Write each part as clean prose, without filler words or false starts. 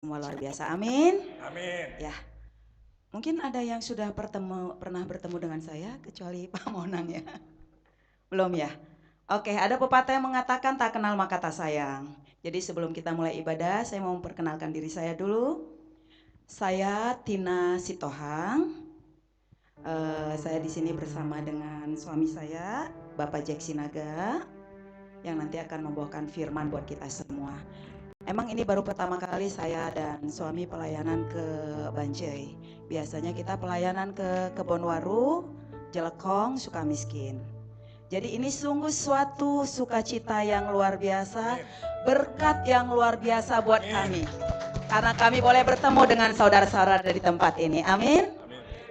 semua luar biasa. Amin. Amin. Ya, mungkin ada yang sudah pernah bertemu dengan saya kecuali Pak Monang ya. Belum ya? Oke, ada pepatah yang mengatakan tak kenal maka tak sayang. Jadi sebelum kita mulai ibadah, saya mau memperkenalkan diri saya dulu. Saya Tina Sitohang. Saya di sini bersama dengan suami saya, Bapak Jack Sinaga, yang nanti akan membawakan firman buat kita semua. Emang ini baru pertama kali saya dan suami pelayanan ke Banjai. Biasanya kita pelayanan ke Kebonwaru, Jelekong, Sukamiskin. Jadi ini sungguh suatu sukacita yang luar biasa, berkat yang luar biasa buat kami. Karena kami boleh bertemu dengan saudara-saudara dari tempat ini. Amin.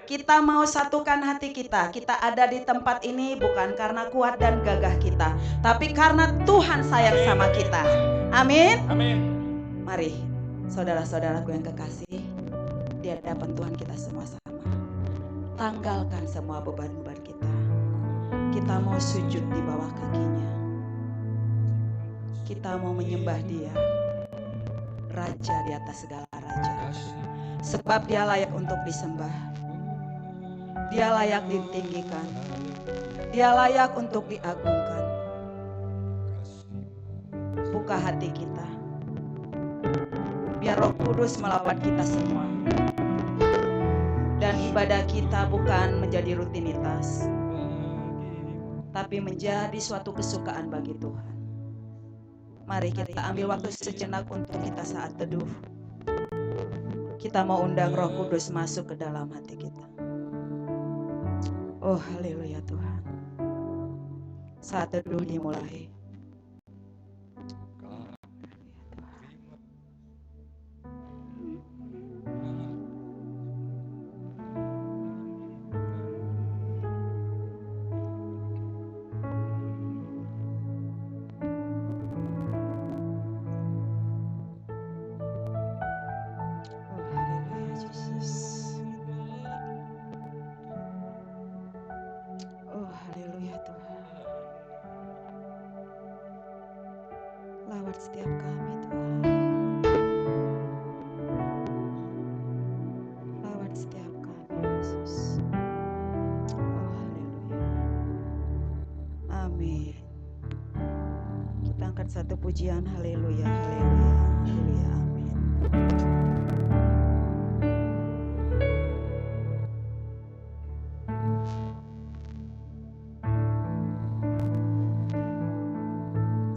Kita mau satukan hati kita. Kita ada di tempat ini bukan karena kuat dan gagah kita, tapi karena Tuhan sayang sama kita. Amin. Amin. Mari, saudara-saudaraku yang kekasih, di hadapan Tuhan kita sama-sama. Tanggalkan semua beban-beban kita. Kita mau sujud di bawah kakinya. Kita mau menyembah Dia, Raja di atas segala raja. Sebab Dia layak untuk disembah. Dia layak ditinggikan. Dia layak untuk diagungkan. Buka hati kita. Biar Roh Kudus melawat kita semua. Dan ibadah kita bukan menjadi rutinitas, tapi menjadi suatu kesukaan bagi Tuhan. Mari kita ambil waktu sejenak untuk kita saat teduh. Kita mau undang Roh Kudus masuk ke dalam hati kita. Oh haleluya Tuhan. Saat teduh dimulai. Lawat setiap kami Tuhan. Lawat setiap kami Yesus. Oh haleluya. Amin. Kita angkat satu pujian haleluya, haleluya, haleluya, amin.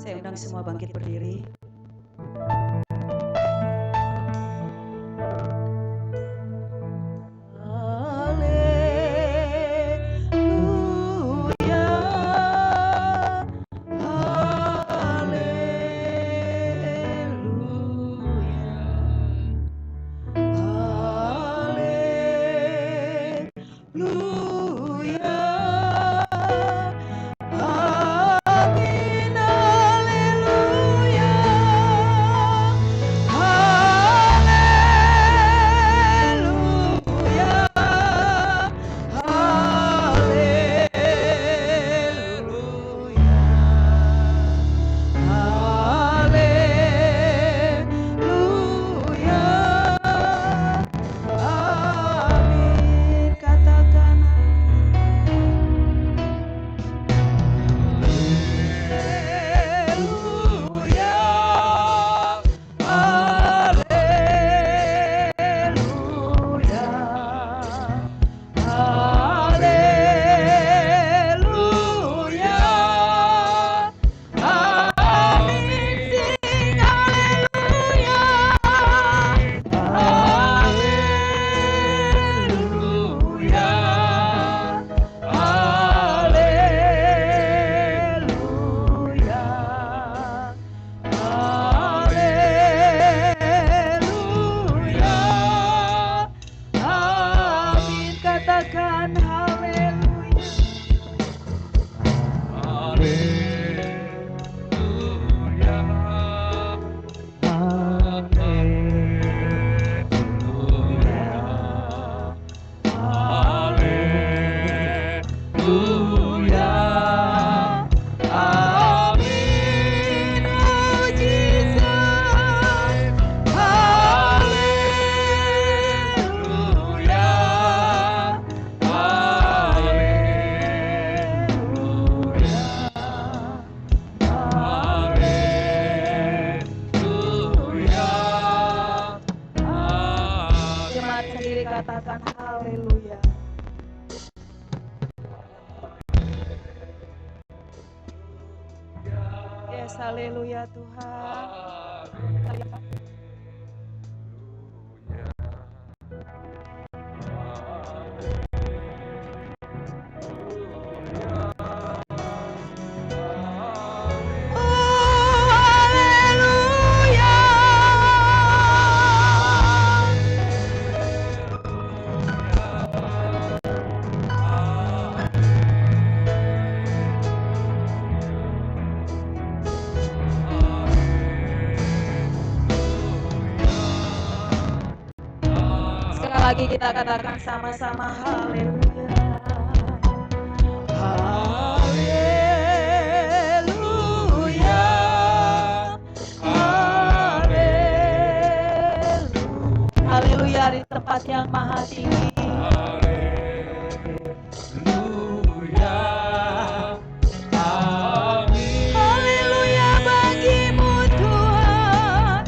Saya undang semua bangkit berdiri. Haleluya. katakan haleluya. Yes, haleluya Tuhan. Lagi kita katakan sama-sama haleluya. Haleluya. Haleluya. Haleluya di tempat yang maha tinggi. Haleluya. Amin. Haleluya bagimu Tuhan.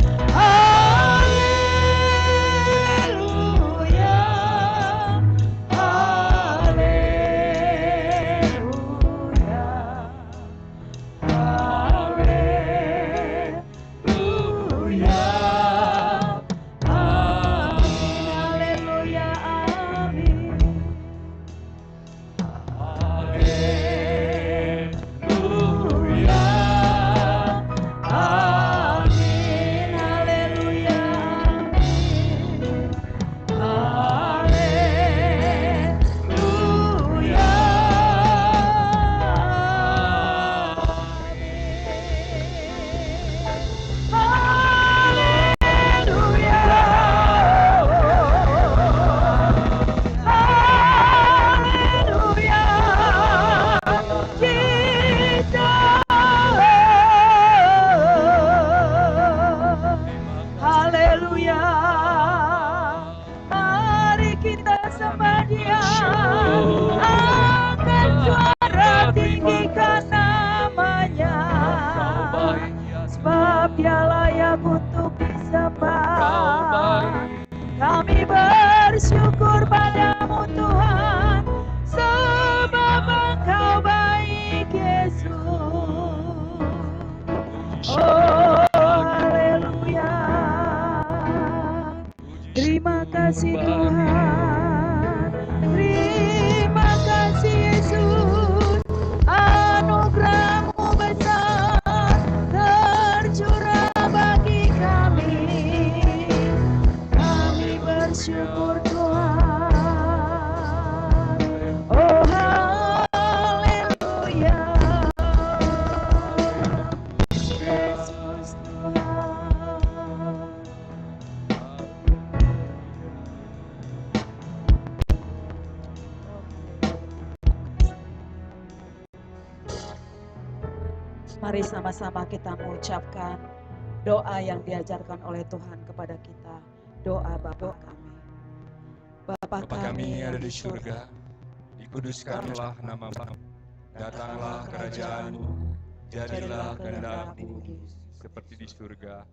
Dia layak untuk disembah. Kami bersyukur padamu Tuhan, sebab Engkau baik Yesus. Oh haleluya. Terima kasih Tuhan. Terima kasih Yesus. Anugerah-Mu besar tercurah bagi kami. Kami bersyukur Tuhan. Oh haleluya. Yesus Tuhan. Mari sama-sama kita mengucapkan doa yang diajarkan oleh Tuhan kepada kita. Doa Bapa kami. Bapa kami yang ada di surga, dikuduskanlah nama-Mu. Datanglah kerajaan-Mu, jadilah kehendak-Mu seperti di surga.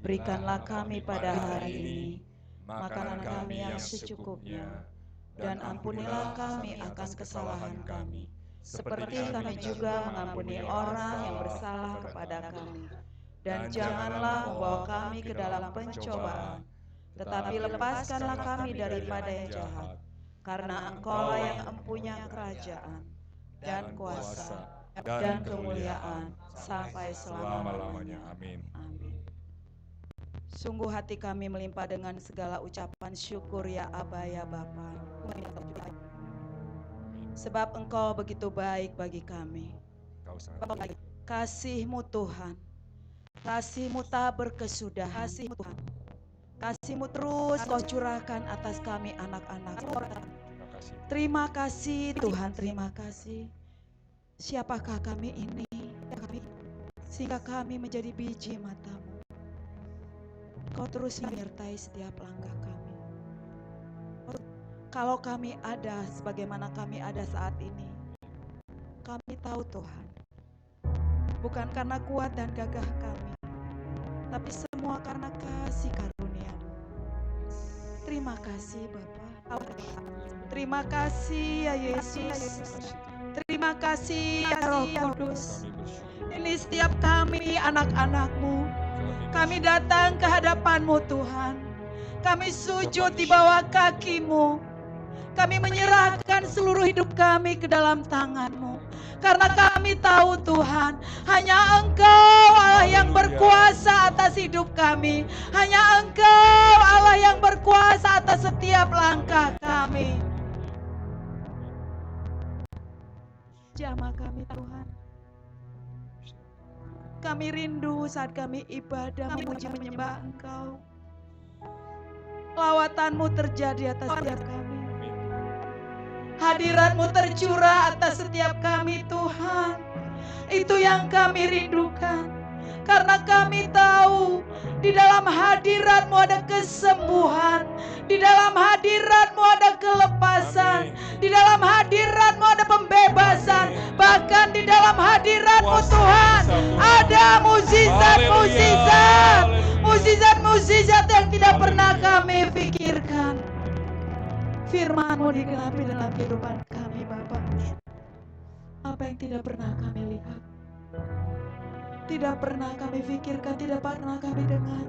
Berikanlah kami pada hari ini makanan kami yang secukupnya, dan ampunilah kami akan kesalahan kami, seperti kami juga mengampuni orang yang bersalah kepada kami. Dan janganlah membawa kami ke dalam pencobaan, tetapi lepaskanlah kami daripada yang jahat. Karena Engkau-lah yang empunya kerajaan, dan kuasa, dan kemuliaan, sampai selama-lamanya. Amin. Amin. Sungguh hati kami melimpah dengan segala ucapan syukur ya Aba ya Bapa. Sebab Engkau begitu baik bagi kami. Kasih-Mu Tuhan, kasih-Mu tak berkesudahan, kasih-Mu Tuhan, kasih-Mu terus Kau curahkan atas kami anak-anak. Terima kasih Tuhan, terima kasih. Siapakah kami ini, sehingga kami menjadi biji mata-Mu. Kau terus menyertai setiap langkah kami. Kalau kami ada sebagaimana kami ada saat ini, kami tahu Tuhan, bukan karena kuat dan gagah kami, tapi semua karena kasih karunia-Mu. Terima kasih Bapa. Terima kasih ya Yesus. Terima kasih ya Roh Kudus. Ini setiap kami anak-anak-Mu. Kami datang ke hadapan-Mu Tuhan. Kami sujud di bawah kaki-Mu. Kami menyerahkan seluruh hidup kami ke dalam tangan-Mu. Karena kami tahu Tuhan, hanya Engkau Allah yang berkuasa atas hidup kami. Hanya Engkau Allah yang berkuasa atas setiap langkah kami. Jamah kami Tuhan. Kami rindu saat kami ibadah memuji menyembah Engkau. Lawatan-Mu terjadi atas setiap kami. Hadirat-Mu tercurah atas setiap kami Tuhan. Itu yang kami rindukan. Karena kami tahu di dalam hadirat-Mu ada kesembuhan. Di dalam hadirat-Mu ada kelepasan. Di dalam hadirat-Mu ada pembebasan. Bahkan di dalam hadirat-Mu Tuhan ada mukjizat-mukjizat. Mukjizat-mukjizat yang tidak pernah kami pikirkan. Firman-Mu digenapi dalam kehidupan kami Bapa. Apa yang tidak pernah kami lihat, tidak pernah kami pikirkan, tidak pernah kami dengar,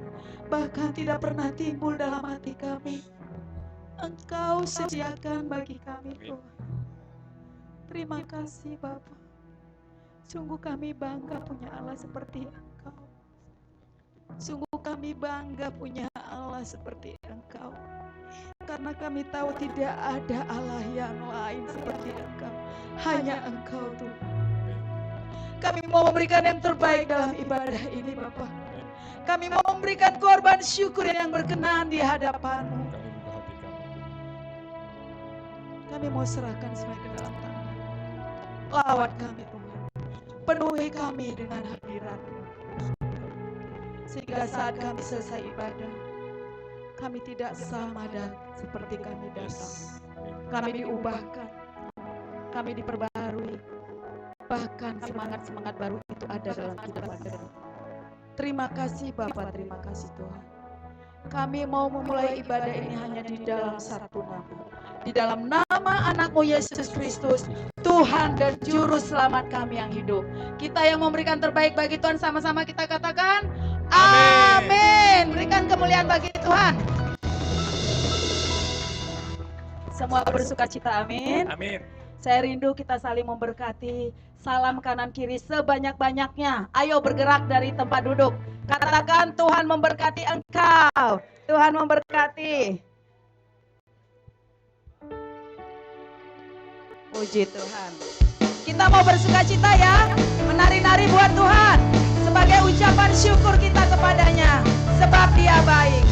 bahkan tidak pernah timbul dalam hati kami, Engkau sediakan bagi kami Tuhan. Terima kasih Bapa. Sungguh kami bangga punya Allah seperti Engkau. Sungguh kami bangga punya Allah seperti Engkau. Karena kami tahu tidak ada Allah yang lain seperti Engkau. Hanya Engkau Tuhan. Kami mau memberikan yang terbaik dalam ibadah ini Bapak. Kami mau memberikan korban syukur yang berkenan di hadapan-Mu. Kami mau serahkan semua ke dalam tangan. Lawat kami Tuhan. Penuhi kami dengan hadirat-Mu. Sehingga saat kami selesai ibadah, kami tidak sama dan seperti kami datang. Kami diubahkan, kami diperbarui. Bahkan semangat-semangat baru itu ada dalam kehidupan kami. Terima kasih Bapak, terima kasih Tuhan. Kami mau memulai ibadah ini hanya di dalam satu nama. Di dalam nama anak-Mu Yesus Kristus, Tuhan dan Juru Selamat kami yang hidup. Kita yang memberikan terbaik bagi Tuhan, sama-sama kita katakan, amin. Berikan kemuliaan bagi Tuhan. Semua bersuka cita, amin. Amin. Saya rindu kita saling memberkati. Salam kanan kiri sebanyak-banyaknya. Ayo bergerak dari tempat duduk. Katakan Tuhan memberkati engkau. Tuhan memberkati. Puji Tuhan. Kita mau bersuka cita ya. Menari-nari buat Tuhan. Sebagai ucapan syukur kita kepadanya. Sebab Dia baik.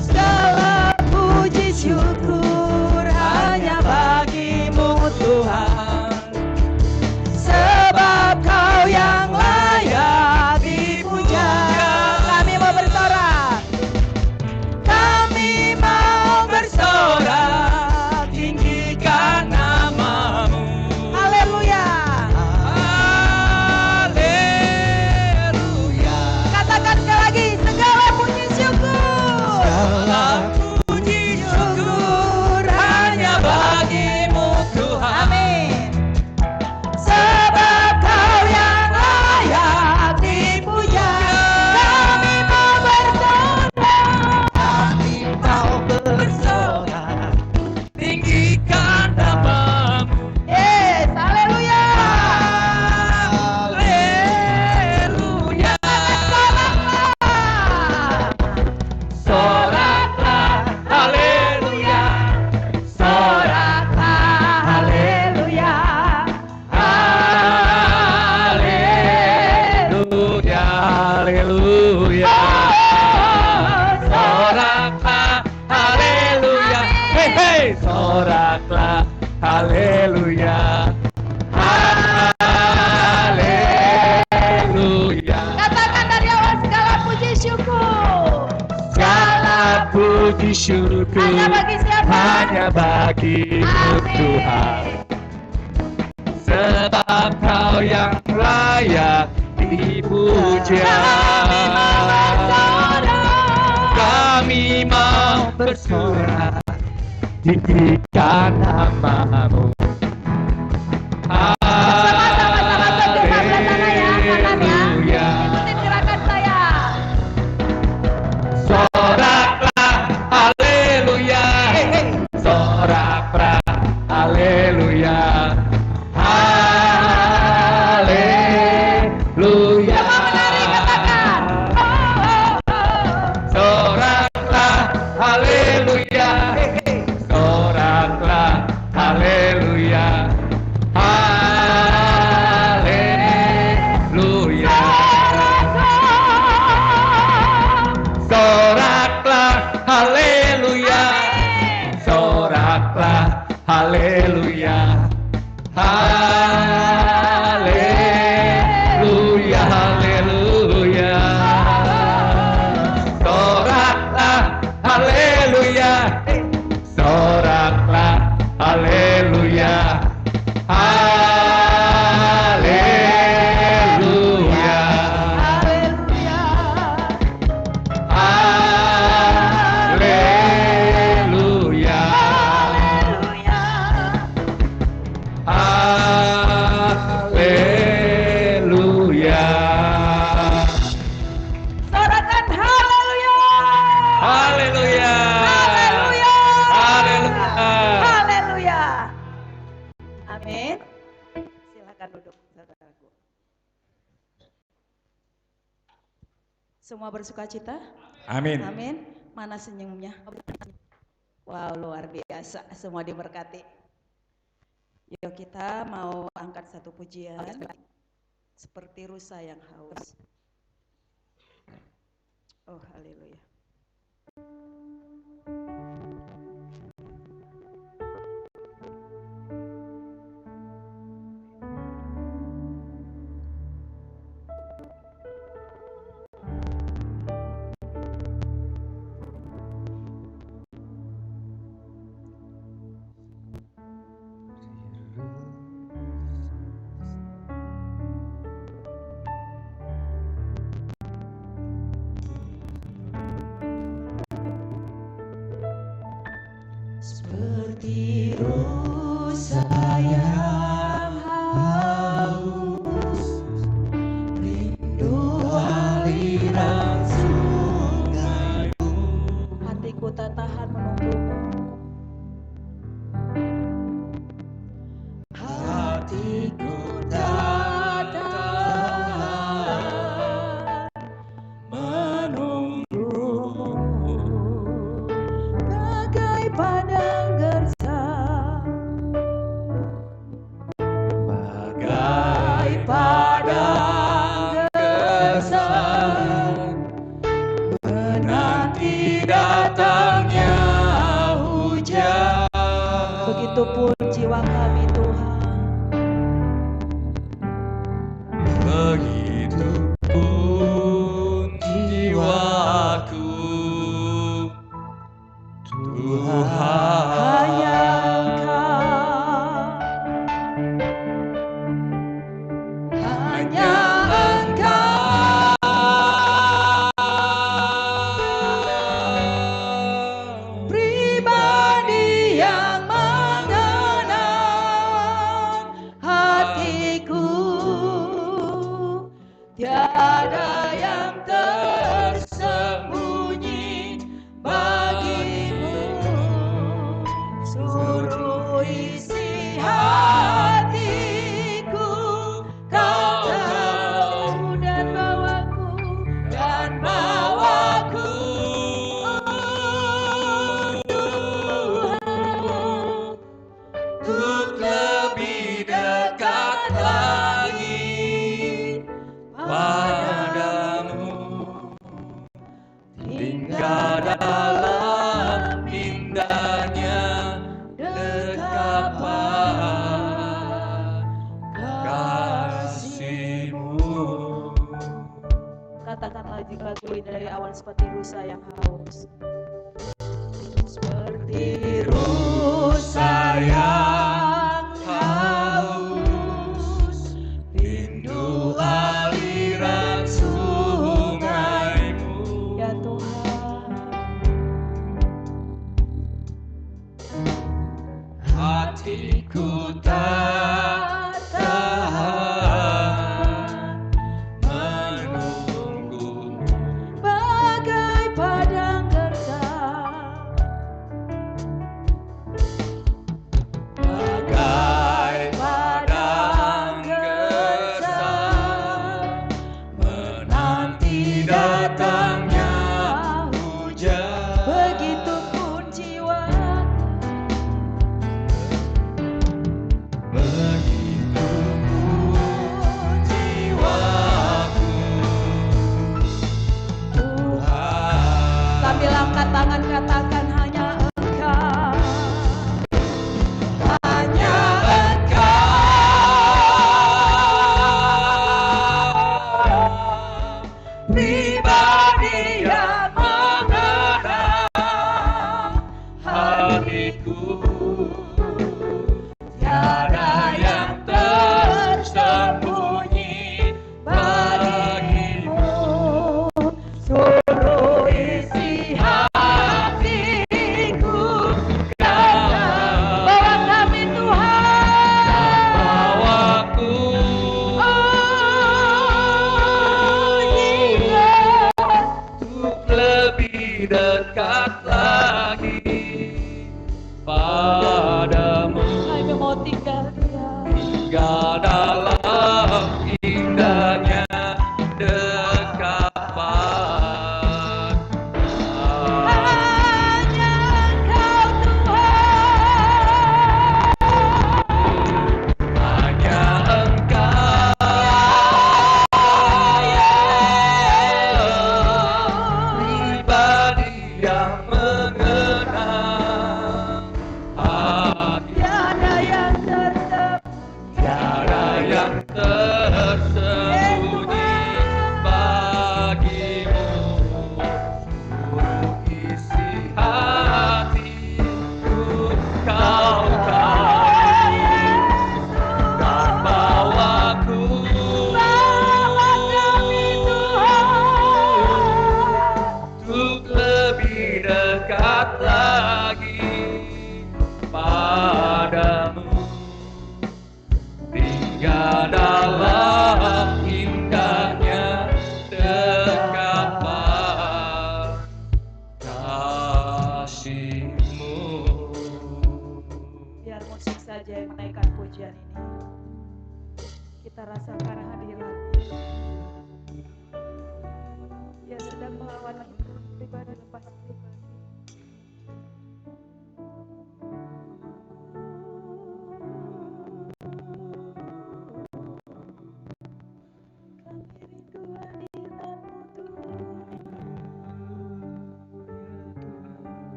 Segala puji syukur hanya bagi-Mu Tuhan. Sebab Kau yang layak dipuja. Kami mau bersorak. Kami mau bersorak. Tinggikan nama-Mu. Haleluya. Haleluya. Katakan sekali lagi. Segala puji syukur. Segala puji syukur hanya bagi-Mu Tuhan. Amin. Sebab Kau yang layak dipuja. Kami mau bersorak. Kami mau bersorak. Tinggikan nama-Mu. Yes, haleluya. Haleluya. Soraklah. Haleluya. Soraklah. Haleluya. Haleluya, haleluya. Soraklah, haleluya. Hei, hei, soraklah, haleluya. Haleluya. Katakan dari awal segala puji syukur. Segala puji syukur Hanya bagi siapa? hanya bagi-Mu Amin. Tuhan. Sebab Kau yang layak dipuja. Kami mau bersorak. Kami mau bersorak, tinggikan namamu. Sama-sama terjemah belah sana ya, kanan ya. Haleluya. Ikutin gerakan saya. Soraklah, haleluya. Soraklah, haleluya. Haleluya. Coba menari, katakan. Soraklah, haleluya. Soraklah, haleluya. Haleluya. Soraklah, haleluya. Soraklah, haleluya. Haleluya, haleluya. Soraklah, haleluya. Soraklah, haleluya. Haleluya. Haleluya. Haleluya. Sorakan haleluya. Haleluya. Haleluya. Haleluya. Haleluya. Amin. Silakan duduk, saudaraku. Semua bersuka cita? Amin. Amin. Mana senyumnya? Wow, luar biasa. Semua diberkati. Yuk kita mau angkat satu pujian. Seperti rusa yang haus. Oh, haleluya. Seperti rusa yang haus, rindu aliran sungai-Mu. Hatiku tak tahan menunggumu. Hatiku tak tahan menunggumu. Bagai padang gersang, bagai padang gersang, menanti datangnya hujan. Begitupun jiwa kami Tuhan. Begitupun jiwaku Tuhan, hanya Engkau, hanya Engkau, pribadi yang mengenang hatiku, tiada yang tersembunyi bagimu. Seluruh isi hatiku Kau tahu, dan bawaku, oh Tuhan, untuk lebih dekat lagi padamu, tinggal dalam indahnya dekapan kasih-Mu. Katakan lagu ini dari awal, seperti rusa yang haus. Seperti rusa yang haus, rindu aliran sungai-Mu. Ya Tuhan, lebih dekat lagi padamu. Kami mau tinggal diam. Tinggal dalam indahnya dekapan. Hanya Engkau Tuhan. Hanya Engkau pribadi yang mengenal hati. Tiada yang tetap. Tiada yang tersembunyi bagimu. Seluruh isi hatiku kau tahu. Dan bawaku untuk lebih dekat lagi padamu. Tinggal dalam indahnya dekapan kasih-Mu. Biar musik saja yang menaikkan pujian ini. Kita rasakan hadirat. Dia sedang melawat kita pribadi lepas pribadi. Kami rindu hadirat-Mu Tuhan.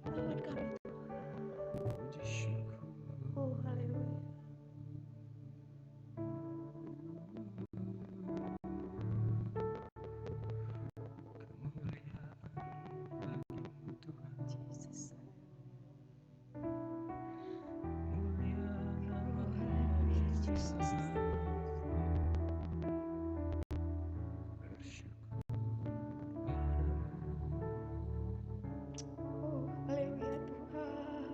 Lawat kami Tuhan. Oh haleluya. Yesus. Oh haleluya Tuhan.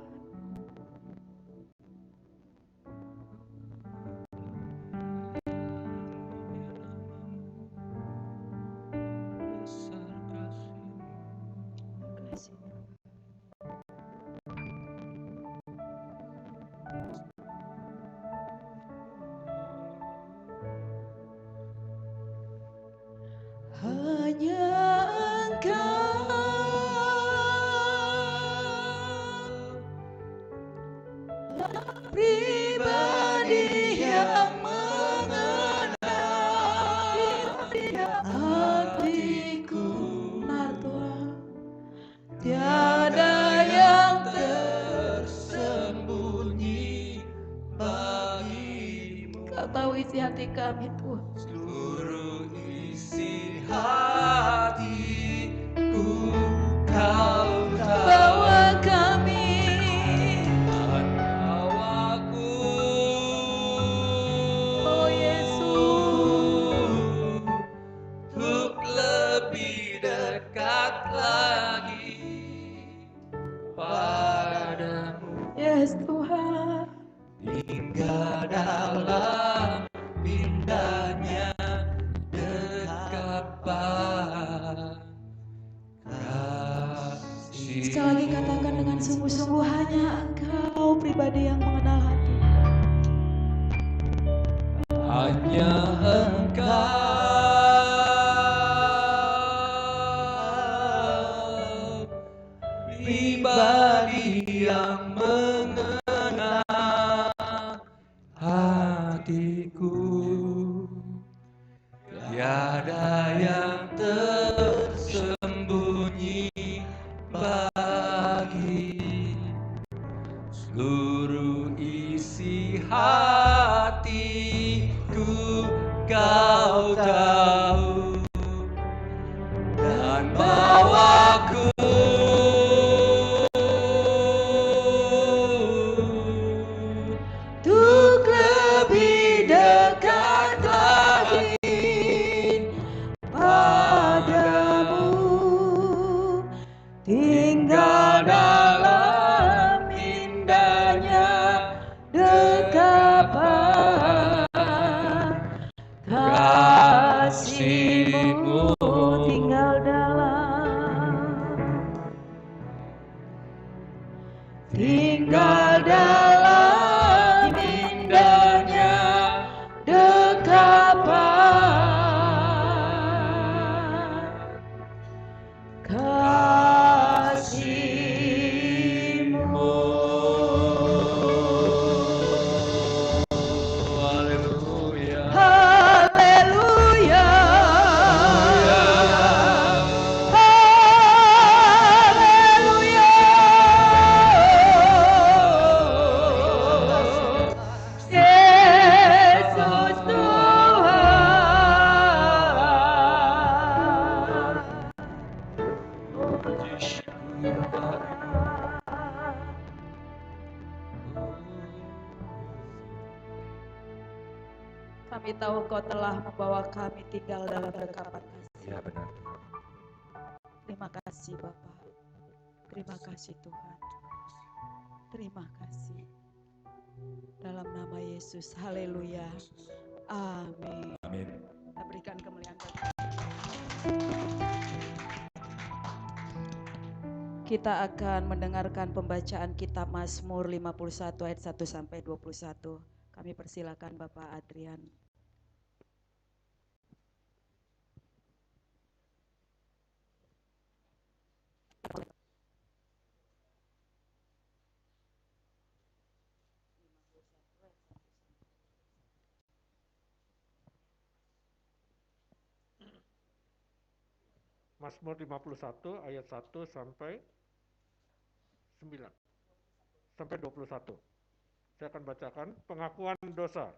Kasih hanya Engkau pribadi yang mengenal hatiku. Benar Tuhan. Tiada yang tersembunyi bagimu. Kau tahu isi hati kami Tuhan. Seluruh isi hatiku kau tahu. Bawa kami Dan bawaku oh Yesus. untuk lebih dekat lagi padamu. Yes Tuhan. Hingga dalam indahnya dekapan kasih. Sekali lagi katakan dengan sungguh-sungguh, hanya Engkau pribadi yang mengenal hati. Hanya Engkau pribadi yang mengenal hatiku. Tiada yang tersembunyi bagi seluruh isi hatiku kau tahu. Dan bawaku Untuk lebih dekat lagi padamu, tinggal dalam indahnya dekapan Kami tahu Engkau telah membawa kami tinggal dalam rekapan kasih. Ya benar. Terima kasih Bapa. Terima kasih Tuhan. Terima kasih. Dalam nama Yesus. Haleluya. Amin. Amin. Kita berikan kemuliaan Bapa. Kita akan mendengarkan pembacaan kitab Mazmur 51 ayat 1 sampai 21. Kami persilakan Bapak Adrian. Mazmur 51 ayat 1 sampai 9 sampai 21. Saya akan bacakan pengakuan dosa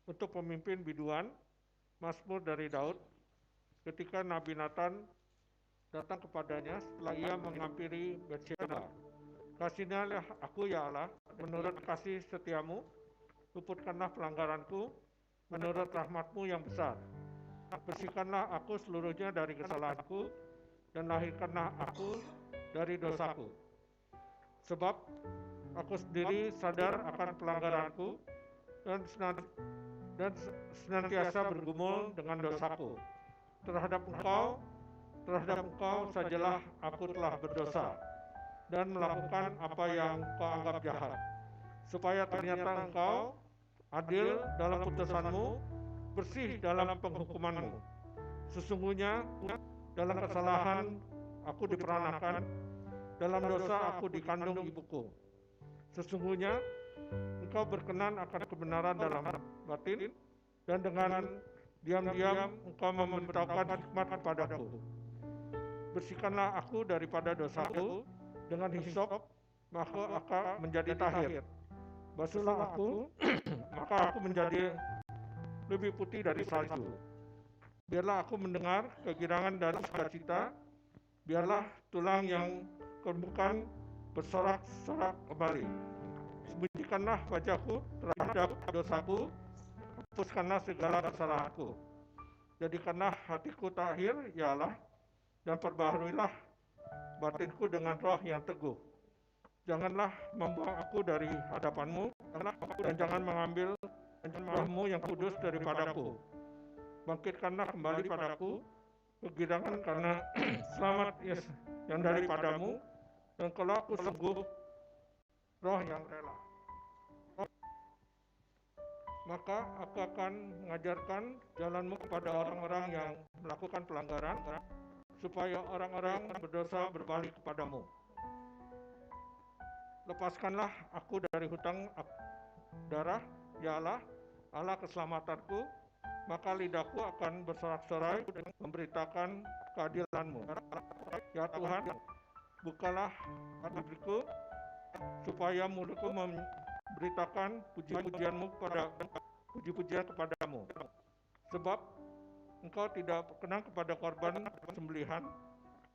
untuk pemimpin biduan, Mazmur dari Daud ketika Nabi Nathan datang kepadanya setelah ia menghampiri Betsheba. Kasihanilah aku ya Allah, menurut kasih setiamu, luputkanlah pelanggaranku, menurut rahmatmu yang besar. Bersihkanlah aku seluruhnya dari kesalahanku, dan lahirkanlah aku dari dosaku. Sebab aku sendiri sadar akan pelanggaranku, dan senantiasa bergumul dengan dosaku. Terhadap engkau sajalah aku telah berdosa, dan melakukan apa yang kau anggap jahat. Supaya ternyata engkau adil dalam putusanmu, bersih dalam penghukumanmu. Sesungguhnya dalam kesalahan aku diperanakan, dalam dosa aku dikandung ibuku. Sesungguhnya engkau berkenan akan kebenaran dalam batin, dan dengan diam-diam engkau memberitahukan hikmat kepadaku. Bersihkanlah aku daripada dosaku, dengan hisop maka aku menjadi tahir. Basuhlah aku, maka aku menjadi lebih putih dari salju. Biarlah aku mendengar kegirangan dan sukacita, biarlah tulang yang keremukan bersorak-sorak kembali. Sembunyikanlah wajahku terhadap dosaku, hapuskanlah segala kesalahanku. Jadikanlah hatiku tahir, ya Allah, dan perbaharuilah batinku dengan roh yang teguh. Janganlah membuang aku dari hadapanmu, dan jangan mengambil rohmu yang kudus daripadaku. Bangkitkanlah kembali padaku kegirangan karena selamat yang daripadamu, dan kalau aku sungguh roh yang rela, maka aku akan mengajarkan jalanmu kepada orang-orang yang melakukan pelanggaran, supaya orang-orang berdosa berbalik kepadamu. Lepaskanlah aku dari hutang darah, ya Allah, Allah keselamatanku, maka lidahku akan bersorak-sorai memberitakan keadilanmu. Ya Tuhan, bukalah hatiku, supaya mulutku memberitakan puji-pujian kepadamu. Sebab engkau tidak berkenan kepada korban sembelihan,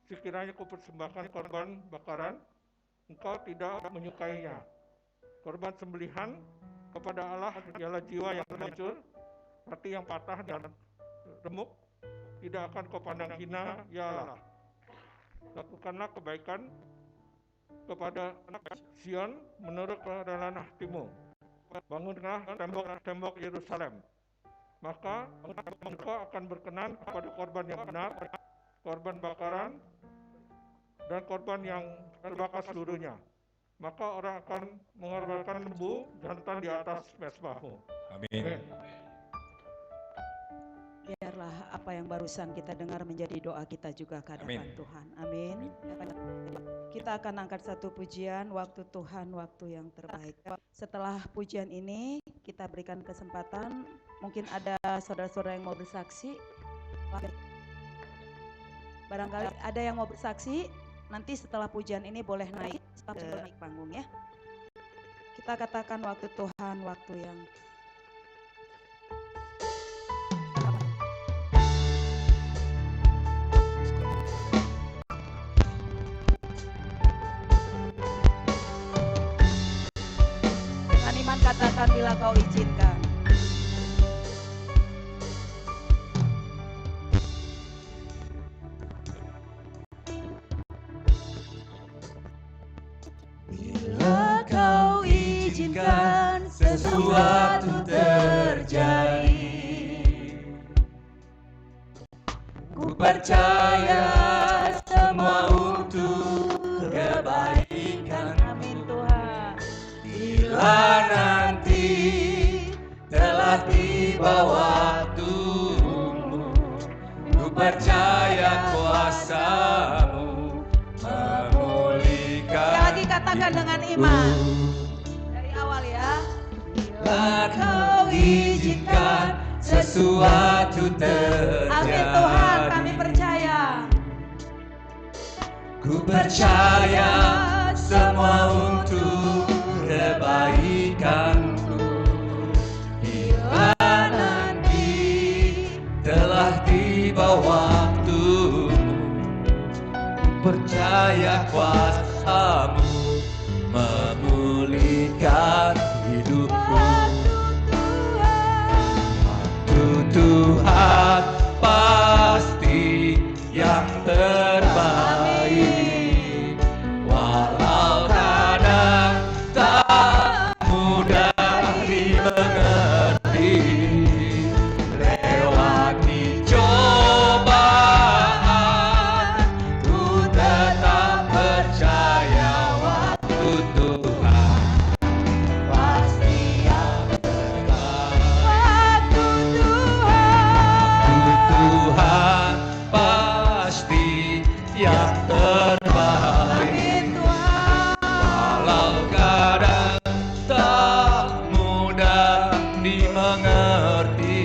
sekiranya ku persembahkan korban bakaran, engkau tidak menyukainya. Korban sembelihan kepada Allah ialah jiwa yang hancur, hati yang patah dan remuk, tidak akan kau pandang hina, ya Allah. Lakukanlah kebaikan kepada Sion menurut kerelaan hatimu. Bangunlah tembok-tembok Yerusalem. Maka engkau akan berkenan kepada korban yang benar, korban bakaran, dan korban yang terbakar seluruhnya. Maka orang akan mengorbankan lembu jantan di atas mezbahmu. Amin. Biarlah apa yang barusan kita dengar menjadi doa kita juga ke hadapan Tuhan. Amin. Kita akan angkat satu pujian, waktu Tuhan, waktu yang terbaik. Setelah pujian ini, kita berikan kesempatan, mungkin ada saudara-saudara yang mau bersaksi. Barangkali ada yang mau bersaksi, nanti setelah pujian ini boleh naik ke panggung ya. Kita katakan waktu Tuhan, waktu yang katakan bila kau izinkan. sesuatu terjadi. Ku percaya semua untuk kebaikan. Amin Tuhan. Bila nanti telah tiba waktumu, ku percaya kuasa-Mu memulihkan. Sekali lagi katakan dengan iman. Dari awal ya. Bila Kau izinkan sesuatu terjadi. Amin Tuhan, kami percaya. Ku percaya semua untuk kebaikanku. Bila nanti telah tiba waktumu, ku percaya kuasa-Mu memulihkan hidupku. Waktu Tuhan pasti yang terbaik, walau kadang tak mudah dimengerti. Lewati cobaan, ku tetap percaya waktu Tuhan pasti yang terbaik. Waktu Tuhan pasti yang terbaik. Amin Tuhan. Walau kadang tak mudah dimengerti,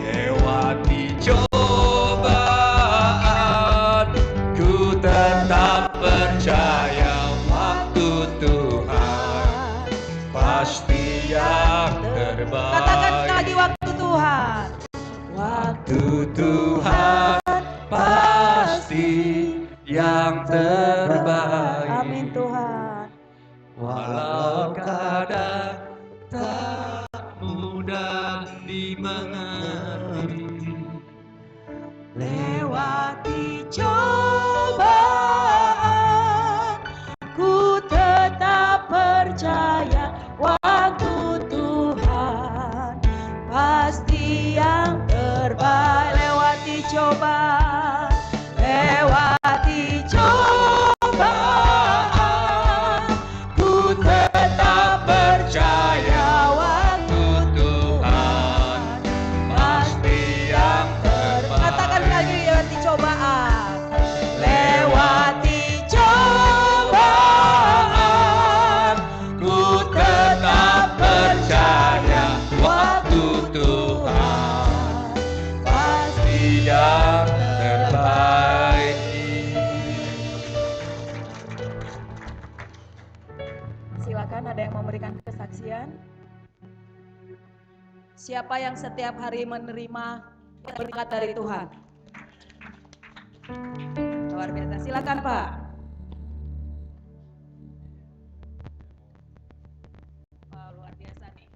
lewati cobaan, ku tetap percaya waktu Tuhan pasti yang terbaik. Katakan sekali lagi waktu Tuhan. Waktu Tuhan pasti yang terbaik. Amin Tuhan. Walau kadang tak mudah dimengerti, Lewati cobaan, ku tetap percaya waktu Tuhan pasti yang terbaik. Lewati cobaan, lewati cobaan, ku tetap percaya waktu Tuhan pasti yang terbaik. Katakan lagi lewati cobaan. Lewati cobaan, Ku tetap percaya waktu Tuhan pasti yang terbaik. Silakan, ada yang memberikan kesaksian. Siapa yang setiap hari menerima berkat dari Tuhan? Luar biasa. Silakan Pak. Wow, luar biasa nih.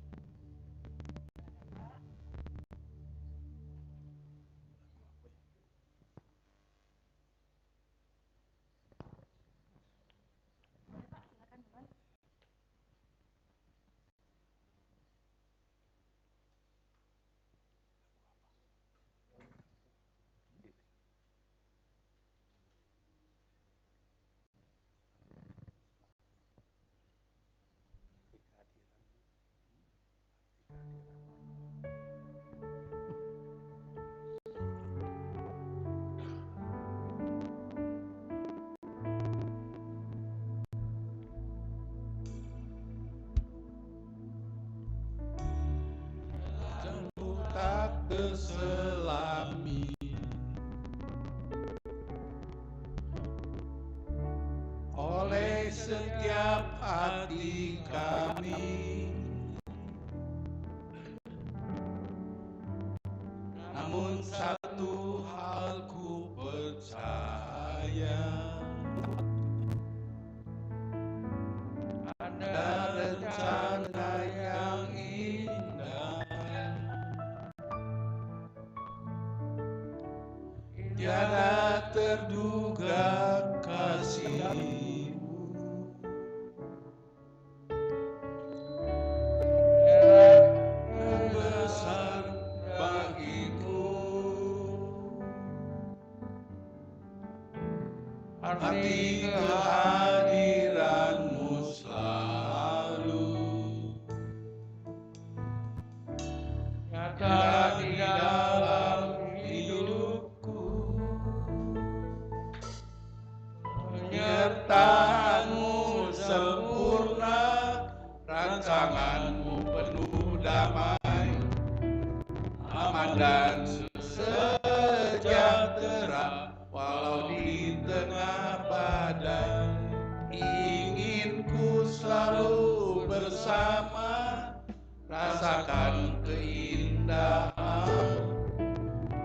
Tak terselami oleh setiap hati kami, namun satu hal ku percaya, ada rencana yang indah, tiada terduga kasih-Mu. Rancanganmu penuh damai, aman dan sejahtera, walau di tengah badai. Ingin ku selalu bersama, rasakan keindahan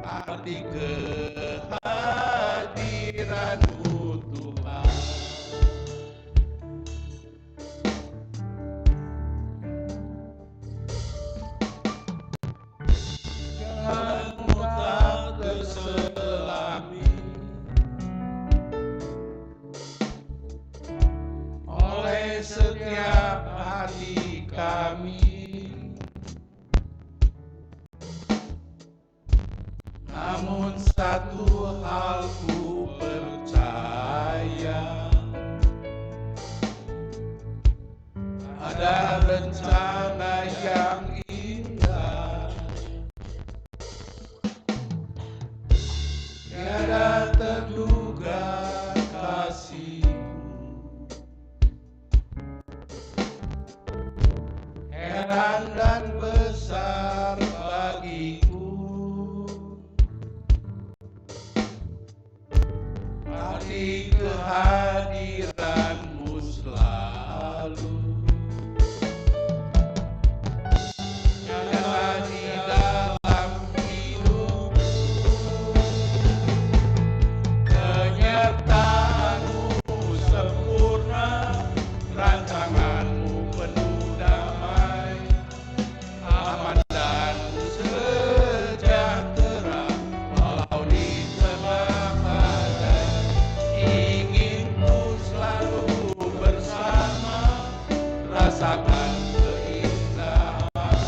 arti kehadiran-Mu Tuhan. Jalanmu tak terselami oleh setiap hati kami. Namun satu hal ku percaya, ada rencana yang indah, tiada terduga kasih-Mu. Heran dan besar bagiku arti kehadiran-Mu selalu. Nyata di dalam hidupku, kenyataanmu sempurna, rancanganmu penuh damai, aman dan sejahtera, walau di tengah badai. Ingin ku selalu bersama, rasakan keindahan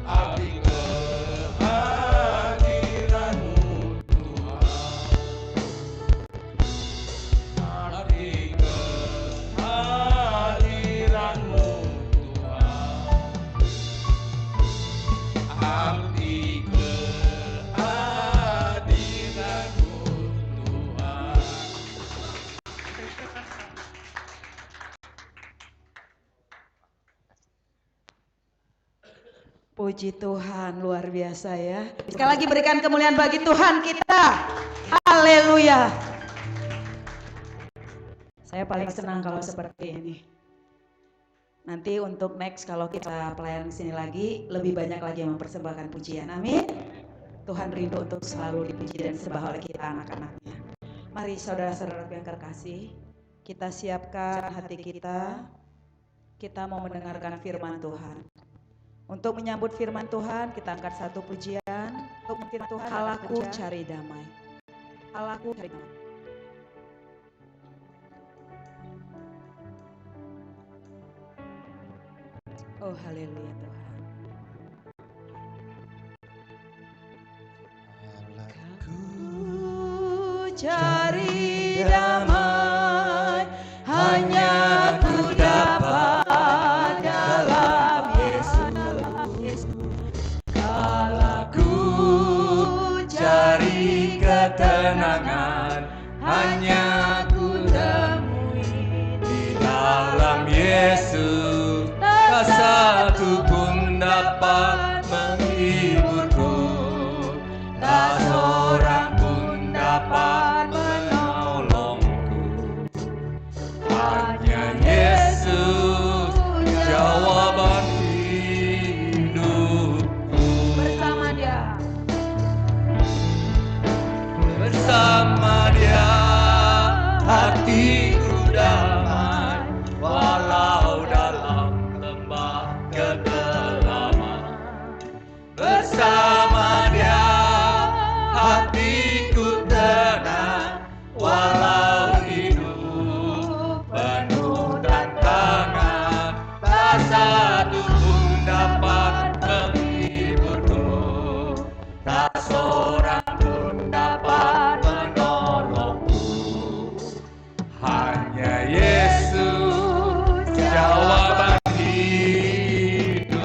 arti kehadiran-Mu Tuhan. Arti kehadiran-Mu Tuhan. Arti kehadiran-Mu Tuhan. Puji Tuhan, luar biasa ya. Sekali lagi berikan kemuliaan bagi Tuhan kita. Haleluya. Saya paling senang kalau seperti ini. Nanti untuk next kalau kita pelayanan sini lagi, lebih banyak lagi yang mempersembahkan pujian. Amin. Tuhan rindu untuk selalu dipuji dan disembah oleh kita anak-anaknya. Mari saudara-saudara yang terkasih, kita siapkan hati kita. Kita mau mendengarkan firman Tuhan. Untuk menyambut firman Tuhan, kita angkat satu pujian. Untuk firman Tuhan, Halaku cari damai. Halaku cari damai. Oh haleluya Tuhan. Ku cari damai, hanya ku dapat dalam Yesus. Kala ku cari ketenangan, hanya ku temui di dalam Yesus. Tak satu pun dapat menghiburku, tak seorang pun dapat menolongku. Hanya Yesus jawaban hidupku. Bersama Dia, bersama Dia hatiku damai, walau dalam lembah kedalaman. Bersama Dia hatiku tenang, walau hidup penuh tantangan. Tak satu pun dapat menghiburku, tak seorang pun dapat menolongku. Hanya Yesus jawaban hidup.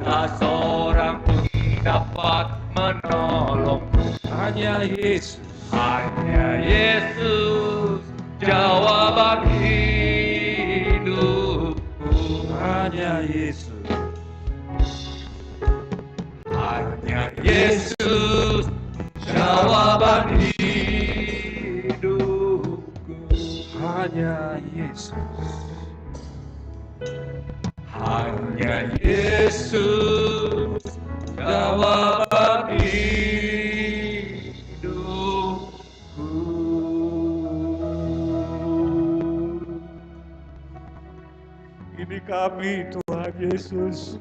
tak seorang pun dapat menolongku. Hanya Yesus. Hanya Yesus jawaban hidupku. Hanya Yesus. Hanya Yesus jawaban hidupku. Hanya Yesus. Hanya Yesus jawaban hidupku. Ini kami Tuhan Yesus.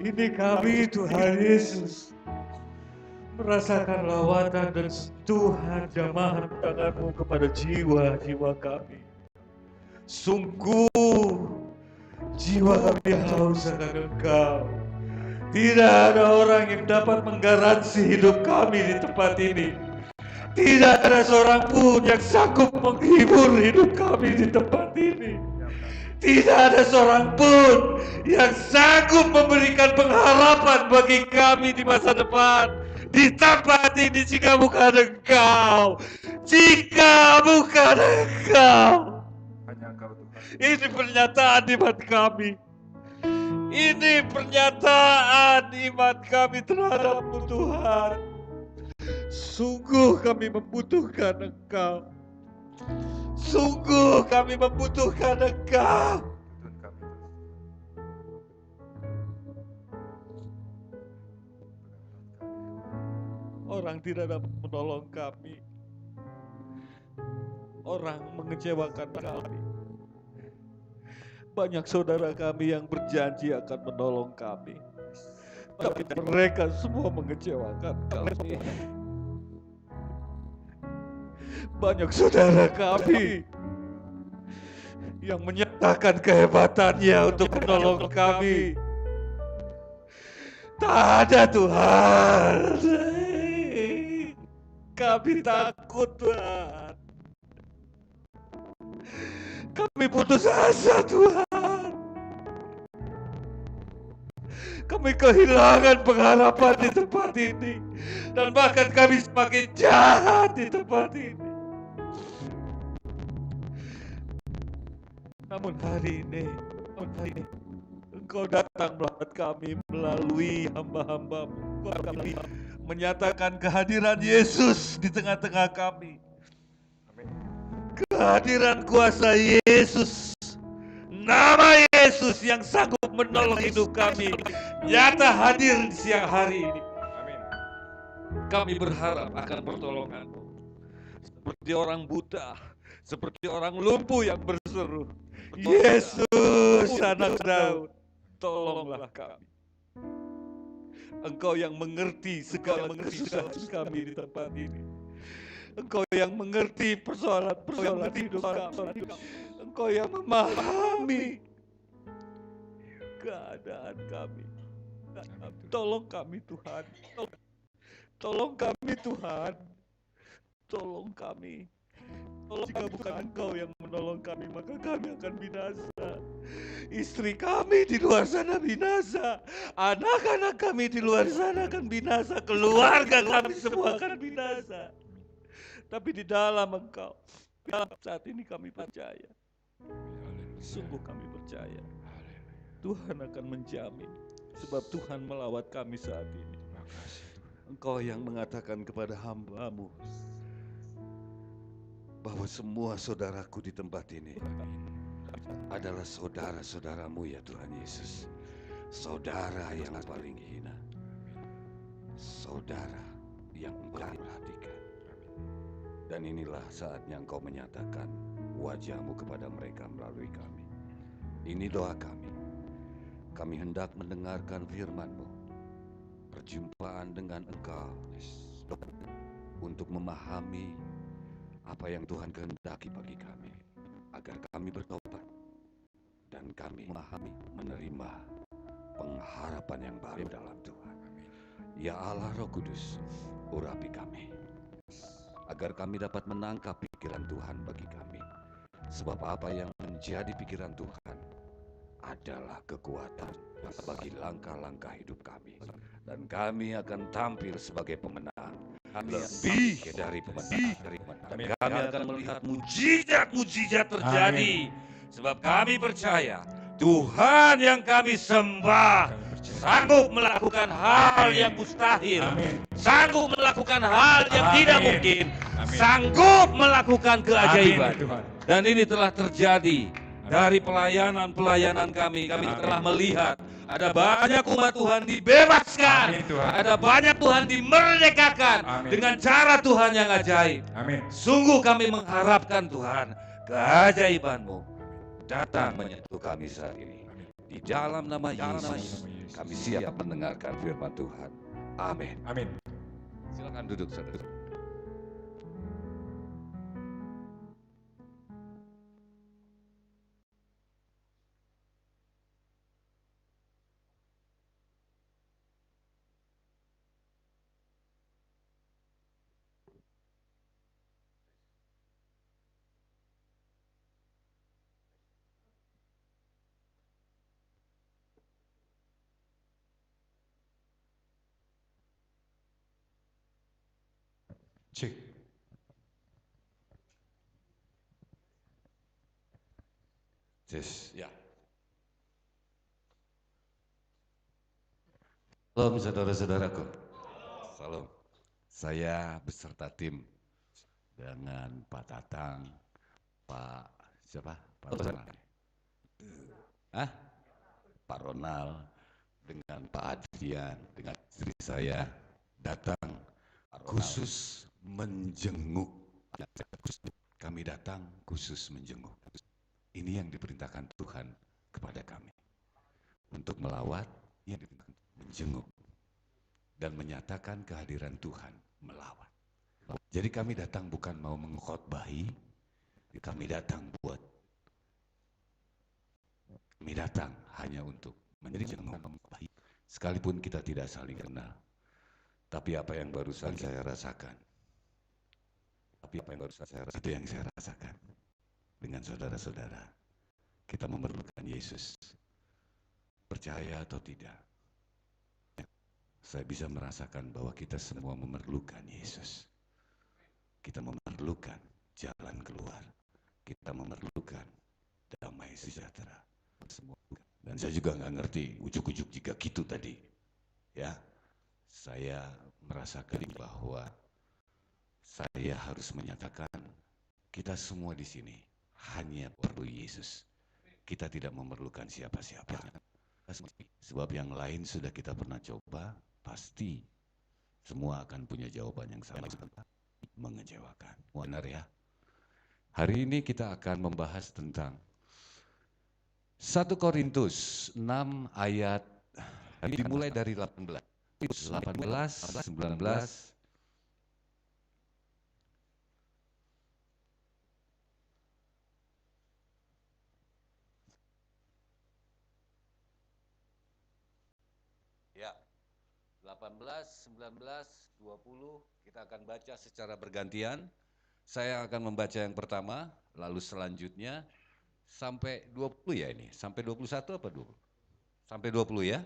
Ini kami Tuhan Yesus. Merasakan lawatan dan sentuhan jamahan tangan-Mu kepada jiwa-jiwa kami. Sungguh jiwa kami haus akan Engkau. Tidak ada orang yang dapat menggaransi hidup kami di tempat ini. Tidak ada seorang pun yang sanggup menghibur hidup kami di tempat ini. Tidak ada seorang pun yang sanggup memberikan pengharapan bagi kami di masa depan. Di tempat ini jika bukan Engkau. Jika bukan Engkau. Hanya Engkau Tuhan. Ini pernyataan iman kami. Ini pernyataan iman kami terhadap-Mu Tuhan. Sungguh kami membutuhkan Engkau. Sungguh kami membutuhkan Engkau. Tuhan kami. Orang tidak dapat menolong kami. Orang mengecewakan kami. Banyak saudara kami yang berjanji akan menolong kami, tapi mereka semua mengecewakan kami. Banyak saudara kami yang menyatakan kehebatannya untuk menolong kami. Tak ada Tuhan. Kami takut Tuhan. Kami putus asa Tuhan. Kami kehilangan pengharapan di tempat ini. Dan bahkan kami semakin jahat di tempat ini. Namun hari ini Engkau datang melihat kami melalui hamba-hamba-Mu. Kami menyatakan kehadiran Yesus di tengah-tengah kami. Kehadiran kuasa Yesus, nama Yesus yang sanggup menolong hidup kami, nyata hadir di siang hari ini. Amin. Kami berharap akan pertolongan-Mu. Seperti orang buta, seperti orang lumpuh yang berseru, Yesus anak Daud, tolonglah kami. Engkau yang mengerti segala kesusahan kami di tempat ini. Engkau yang mengerti persoalan-persoalan hidup kami. Engkau yang memahami keadaan kami. Tolong kami Tuhan. Tolong kami Tuhan. Tolong kami. Jika bukan Engkau yang menolong kami, maka kami akan binasa. Istri kami di luar sana binasa. Anak-anak kami di luar sana akan binasa. Keluarga kami semua akan binasa. Tapi di dalam Engkau, saat ini kami percaya. Sungguh kami percaya. Tuhan akan menjamin. Sebab Tuhan melawat kami saat ini. Engkau yang mengatakan kepada hamba-Mu bahwa semua saudaraku di tempat ini adalah saudara-saudaramu ya Tuhan Yesus. Saudara yang paling hina. Saudara yang Engkau perhatikan. Dan inilah saatnya Engkau menyatakan wajah-Mu kepada mereka melalui kami. Ini doa kami. Kami hendak mendengarkan firman-Mu. Perjumpaan dengan Engkau untuk memahami apa yang Tuhan kehendaki bagi kami, agar kami bertobat dan kami memahami, menerima pengharapan yang baru dalam Tuhan. Ya Allah Roh Kudus, urapi kami, agar kami dapat menangkap pikiran Tuhan bagi kami. Sebab apa yang menjadi pikiran Tuhan adalah kekuatan bagi langkah-langkah hidup kami. Dan kami akan tampil sebagai pemenang. Lebih dari pemenang. Dan kami akan melihat mujizat-mujizat terjadi. Sebab kami percaya Tuhan yang kami sembah sanggup melakukan hal yang mustahil. Sanggup melakukan hal yang tidak mungkin. Sanggup melakukan keajaiban. Dan ini telah terjadi dari pelayanan-pelayanan kami. Kami telah melihat ada banyak umat Tuhan dibebaskan. Ada banyak Tuhan dimerdekakan dengan cara Tuhan yang ajaib. Sungguh kami mengharapkan Tuhan, keajaiban-Mu datang menyentuh kami saat ini. Di dalam nama Yesus, kami siap mendengarkan firman Tuhan. Amin. Silakan duduk, saudara. Cek. Yes, ya. Salam saudara-saudaraku. Salam. Saya beserta tim dengan Pak Tatang, Pak siapa? Pak Ronald. Pak Ronald dengan Pak Adrian, dengan istri saya datang khusus menjenguk. Kami datang khusus menjenguk. Ini yang diperintahkan Tuhan kepada kami. Untuk melawat, yang diperintahkan menjenguk. Dan menyatakan kehadiran Tuhan melawat. Jadi kami datang bukan mau mengkhotbahi, kami datang kami datang hanya untuk menjenguk. Sekalipun kita tidak saling kenal. Tapi apa yang barusan saya rasakan, itu yang saya rasakan dengan saudara-saudara. Kita memerlukan Yesus. Percaya atau tidak, saya bisa merasakan bahwa kita semua memerlukan Yesus. Kita memerlukan jalan keluar. Kita memerlukan damai sejahtera. Semua. Dan saya juga nggak ngerti ujuk-ujuk jika gitu tadi. Ya. Saya merasakan bahwa saya harus menyatakan kita semua di sini hanya perlu Yesus. Kita tidak memerlukan siapa-siapa. Sebab yang lain sudah kita pernah coba, pasti semua akan punya jawaban yang sama. Mengecewakan. Benar ya? Hari ini kita akan membahas tentang 1 Korintus 6 ayat dimulai dari 18, 19. Ya, 18, 19, 20 kita akan baca secara bergantian. Saya akan membaca yang pertama, lalu selanjutnya sampai 20 ya ini, sampai 21 apa 20? Sampai 20 ya.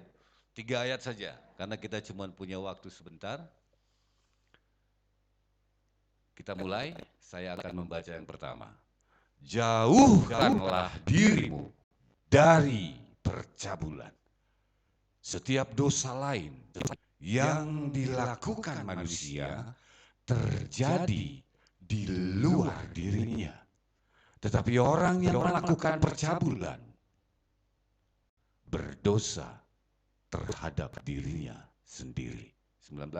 3 ayat saja, karena kita cuma punya waktu sebentar. Kita mulai, saya akan membaca yang pertama. Jauhkanlah dirimu dari percabulan. Setiap dosa lain yang dilakukan manusia terjadi di luar dirinya. Tetapi orang yang melakukan percabulan berdosa terhadap dirinya sendiri. 19.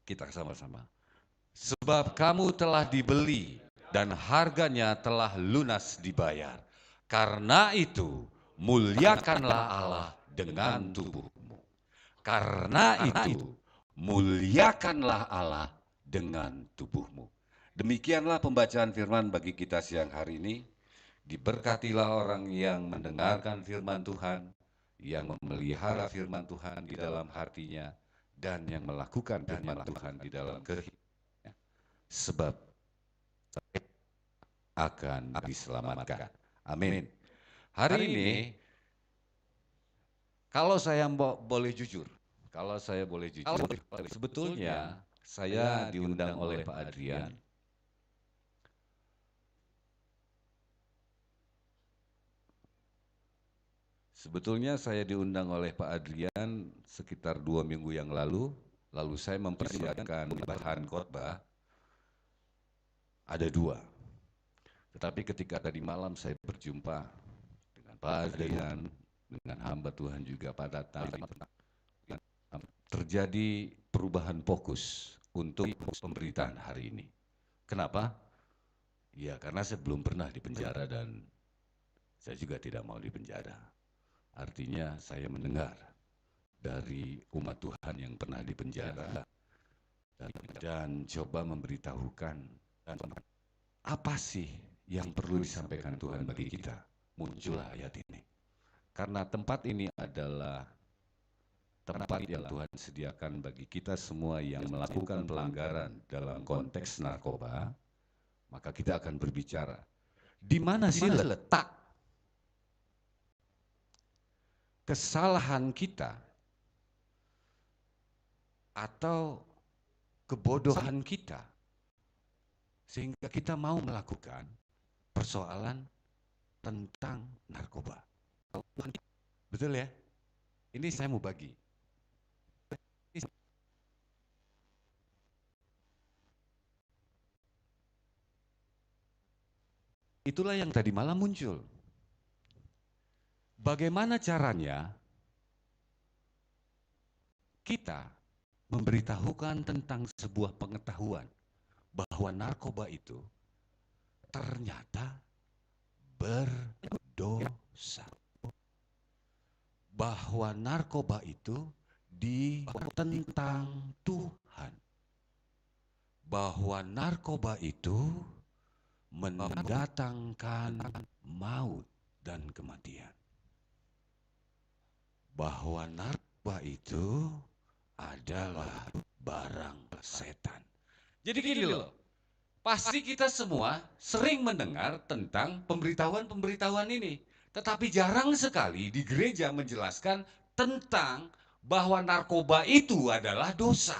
Kita sama-sama. Sebab kamu telah dibeli dan harganya telah lunas dibayar. Karena itu muliakanlah Allah dengan tubuhmu. Karena itu muliakanlah Allah dengan tubuhmu. Demikianlah pembacaan firman bagi kita siang hari ini. Diberkatilah orang yang mendengarkan firman Tuhan, yang memelihara firman Tuhan di dalam hatinya, dan yang melakukan firman Tuhan di dalam kehidupannya. Sebab akan diselamatkan. Amin. Hari ini, kalau saya boleh jujur, sebetulnya saya diundang oleh Pak Adrian. Sebetulnya saya diundang oleh Pak Adrian sekitar 2 minggu yang lalu saya mempersiapkan bahan khotbah, ada 2. Tetapi ketika tadi malam saya berjumpa dengan Pak Adrian, dengan hamba Tuhan juga Pak Tatang, terjadi perubahan fokus untuk pemberitaan hari ini. Kenapa? Ya karena saya belum pernah di penjara dan saya juga tidak mau di penjara. Artinya saya mendengar dari umat Tuhan yang pernah di penjara dan coba memberitahukan apa sih yang perlu disampaikan Tuhan bagi kita. Muncullah ayat ini. Karena tempat ini adalah tempat yang Tuhan sediakan bagi kita semua yang melakukan pelanggaran dalam konteks narkoba, maka kita akan berbicara di mana sih letak kesalahan kita atau kebodohan kita sehingga kita mau melakukan persoalan tentang narkoba. Betul ya? Ini saya mau bagi. Itulah yang tadi malam muncul. Bagaimana caranya kita memberitahukan tentang sebuah pengetahuan bahwa narkoba itu ternyata berdosa. Bahwa narkoba itu ditentang Tuhan. Bahwa narkoba itu mendatangkan maut dan kematian. Bahwa narkoba itu adalah barang setan. Jadi gini loh, pasti kita semua sering mendengar tentang pemberitahuan-pemberitahuan ini. Tetapi jarang sekali di gereja menjelaskan tentang bahwa narkoba itu adalah dosa.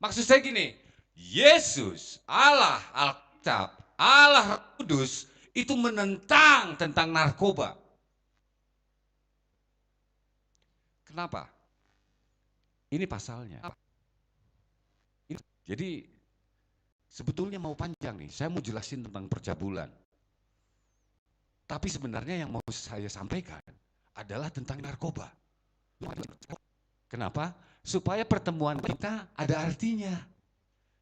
Maksud saya gini, Yesus, Allah, Alkitab, Allah Roh Kudus itu menentang tentang narkoba. Kenapa? Ini pasalnya. Jadi sebetulnya mau panjang nih, saya mau jelasin tentang percabulan. Tapi sebenarnya yang mau saya sampaikan adalah tentang narkoba. Kenapa? Supaya pertemuan kita ada artinya.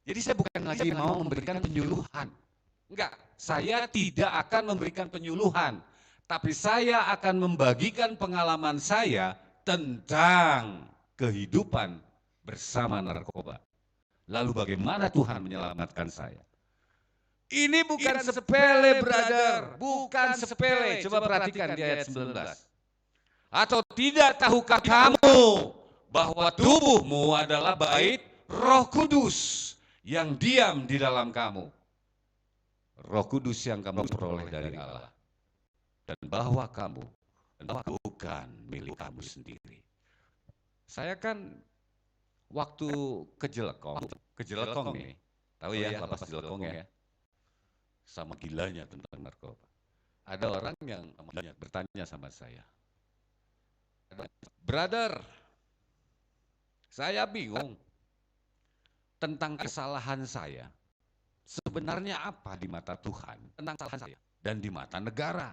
Jadi saya bukan lagi mau memberikan penyuluhan. Enggak, saya tidak akan memberikan penyuluhan. Tapi saya akan membagikan pengalaman saya tentang kehidupan bersama narkoba. Lalu bagaimana Tuhan menyelamatkan saya? Ini bukan sepele, brother. Bukan sepele. Coba perhatikan di ayat 19. Atau tidak tahukah kamu bahwa tubuhmu adalah bait Roh Kudus yang diam di dalam kamu. Roh Kudus yang kamu peroleh dari Allah. Dan bahwa kamu bukan milik kamu sendiri. Saya kan waktu ke Jelekong nih, tahu ya lapas Jelekong ya, sama gilanya tentang narkoba. Ada orang yang bertanya sama saya, brother, saya bingung tentang kesalahan saya. Sebenarnya apa di mata Tuhan tentang kesalahan saya dan di mata negara?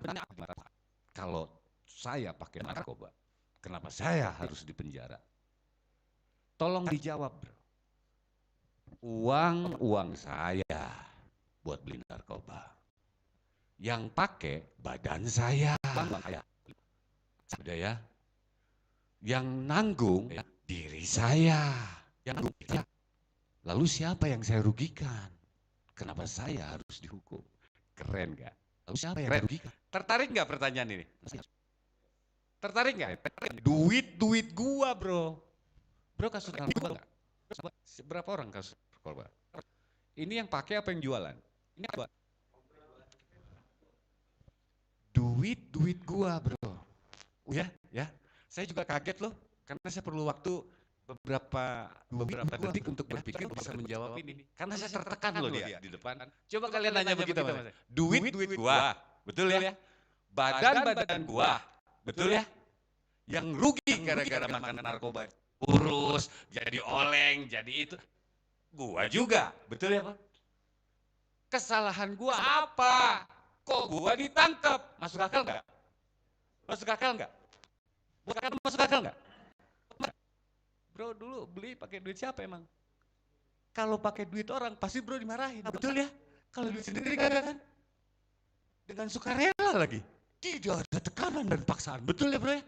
Kalau saya pakai narkoba, kenapa saya harus dipenjara? Tolong dijawab, bro. Uang saya buat beli narkoba. Yang pakai badan saya. Sudah ya. Yang nanggung diri saya. Lalu siapa yang saya rugikan? Kenapa saya harus dihukum? Keren gak? Lalu siapa yang dirugikan? Tertarik nggak pertanyaan ini? Tertarik nggak? Duit gua, bro. Bro, kasus narkoba nggak? Berapa orang kasus narkoba? Ini yang pakai apa yang jualan? Ini apa? Duit gua, bro. Ya. Saya juga kaget loh, karena saya perlu waktu beberapa detik untuk berpikir bisa menjawab ini. Karena saya tertekan loh dia di depan. Coba kalian nanya begitu, Mas. Duit gua, betul ya? Badan gua, betul ya? Yang rugi gara-gara makan narkoba, kurus, jadi oleng, jadi itu, gua juga, betul ya Pak? Kesalahan gua apa? Kok gua ditangkap? Masuk akal nggak? Masuk akal nggak? Masuk akal nggak? Bro, dulu beli pakai duit siapa emang? Kalau pakai duit orang pasti bro dimarahin, betul ya? Kalau duit sendiri kagak kan? Dengan sukarela lagi. Tidak ada tekanan dan paksaan, betul ya bro ya?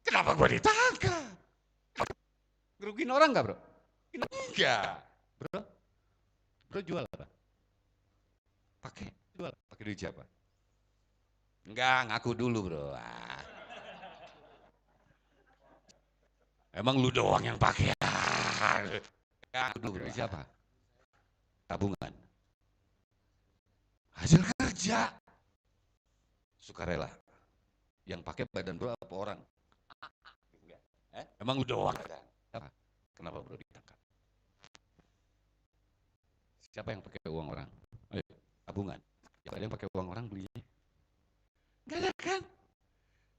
Kenapa gua ditangkap? Ngerugiin orang nggak bro? Enggak, bro. Bro jual apa? Pakai duit siapa? Enggak, ngaku dulu bro. Emang lu doang yang pakai? Ngaku dulu bro. Siapa? Tabungan. Hasil kerja. Sukarela. Yang pakai badan bro apa orang? Emang lu doang? Apa? Kenapa bro ditangkap? Siapa yang pakai uang orang? Ayo, tabungan. Yang ada yang pakai uang orang belinya? Gak ada kan?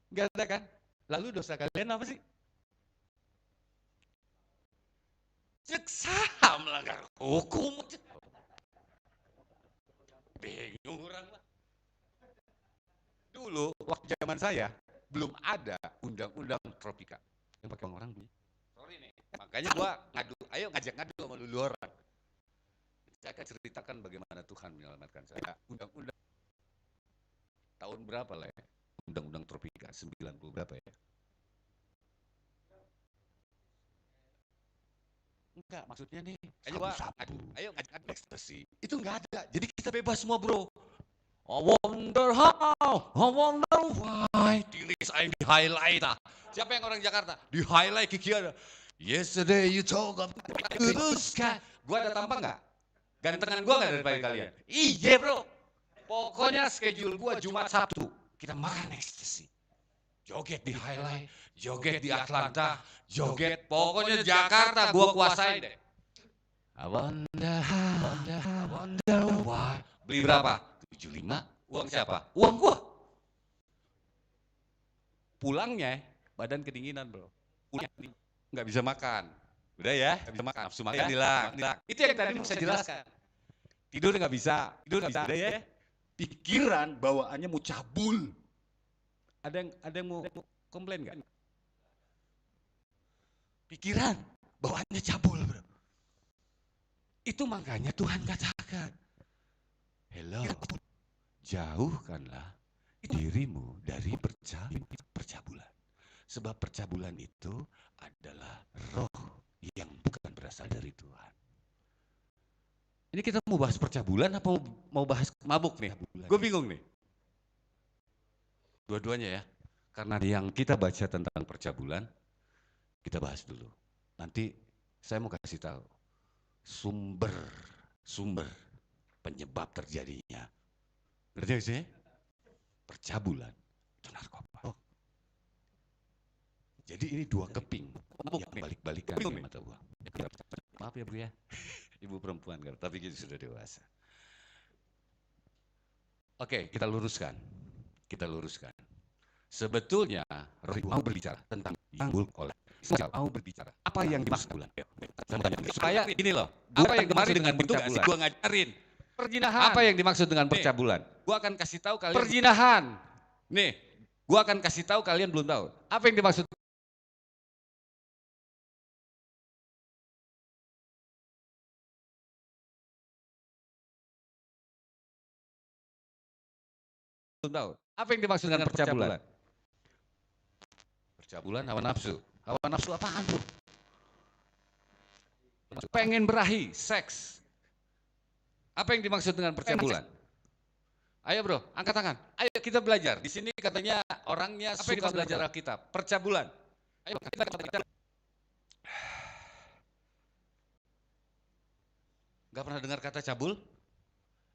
Gak ada kan? Lalu dosa kalian apa sih? Jaksa melanggar hukum. Bingung orang lah. Dulu waktu zaman saya belum ada undang-undang tropika yang pakai uang orang beli. Sorry nih, makanya gua ngajak ngadu sama dulu orang. Saya akan ceritakan bagaimana Tuhan menyelamatkan saya. Undang-undang tahun berapa lah ya? Undang-undang tropika 90 berapa ya? Enggak, maksudnya nih. Ayo ngajak ekstasi. Itu enggak ada. Jadi kita bebas semua bro. I wonder how, I wonder why. Tulis aja di highlight. Siapa yang orang Jakarta? Di highlight Kiki ada. Yesterday you talk about sky. Gua ada tampang nggak? Gantengan gua nggak daripada kalian? Iya bro. Pokoknya schedule gua Jumat Sabtu. Kita makan ekstasi. Joget di highlight, joget di Atlanta, joget. Pokoknya Jakarta gua kuasain deh. I wonder how, I wonder why. Beli berapa? 75. Uang siapa? Uang gua. Pulangnya badan kedinginan bro. Pulang nggak bisa makan. Udah ya, nggak bisa makan. Nafsu makan hilang. Itu yang tadi saya jelaskan. Tidur nggak bisa. Udah ya. Pikiran bawaannya mau cabul. Ada yang mau komplain nggak? Pikiran bawaannya cabul bro. Itu makanya Tuhan katakan, hello, jauhkanlah dirimu dari percabulan. Sebab percabulan itu adalah roh yang bukan berasal dari Tuhan. Ini kita mau bahas percabulan apa mau bahas mabuk nih? Gue bingung nih. Dua-duanya ya. Karena yang kita baca tentang percabulan, kita bahas dulu. Nanti saya mau kasih tahu sumber penyebab terjadinya. Ngerti gak sih? Percabulan itu narkoba. Jadi ini dua keping yang balik-balikan di mata gua. Maaf ya Bu ya, ibu perempuan kan, tapi kita sudah dewasa. Oke, kita luruskan. Sebetulnya roh mau berbicara tentang yang oleh mau berbicara. Apa yang dimaksud bulan? Supaya ini loh, apa yang dimaksud dengan percabulan? Gua ngajarin. Perjinahan. Apa yang dimaksud dengan percabulan? Gua akan kasih tahu kalian. Perjinahan. Nih, gua akan kasih tahu kalian belum tahu. Apa yang dimaksud? Belum tahu. Apa yang dimaksud dengan percabulan? Percabulan hawa nafsu. Hawa nafsu apaan tuh? Pengen berahi, seks. Apa yang dimaksud dengan percabulan? Ayo bro, angkat tangan. Ayo kita belajar. Di sini katanya orangnya suka belajar Alkitab. Percabulan. Ayo kita. Gak pernah dengar kata cabul?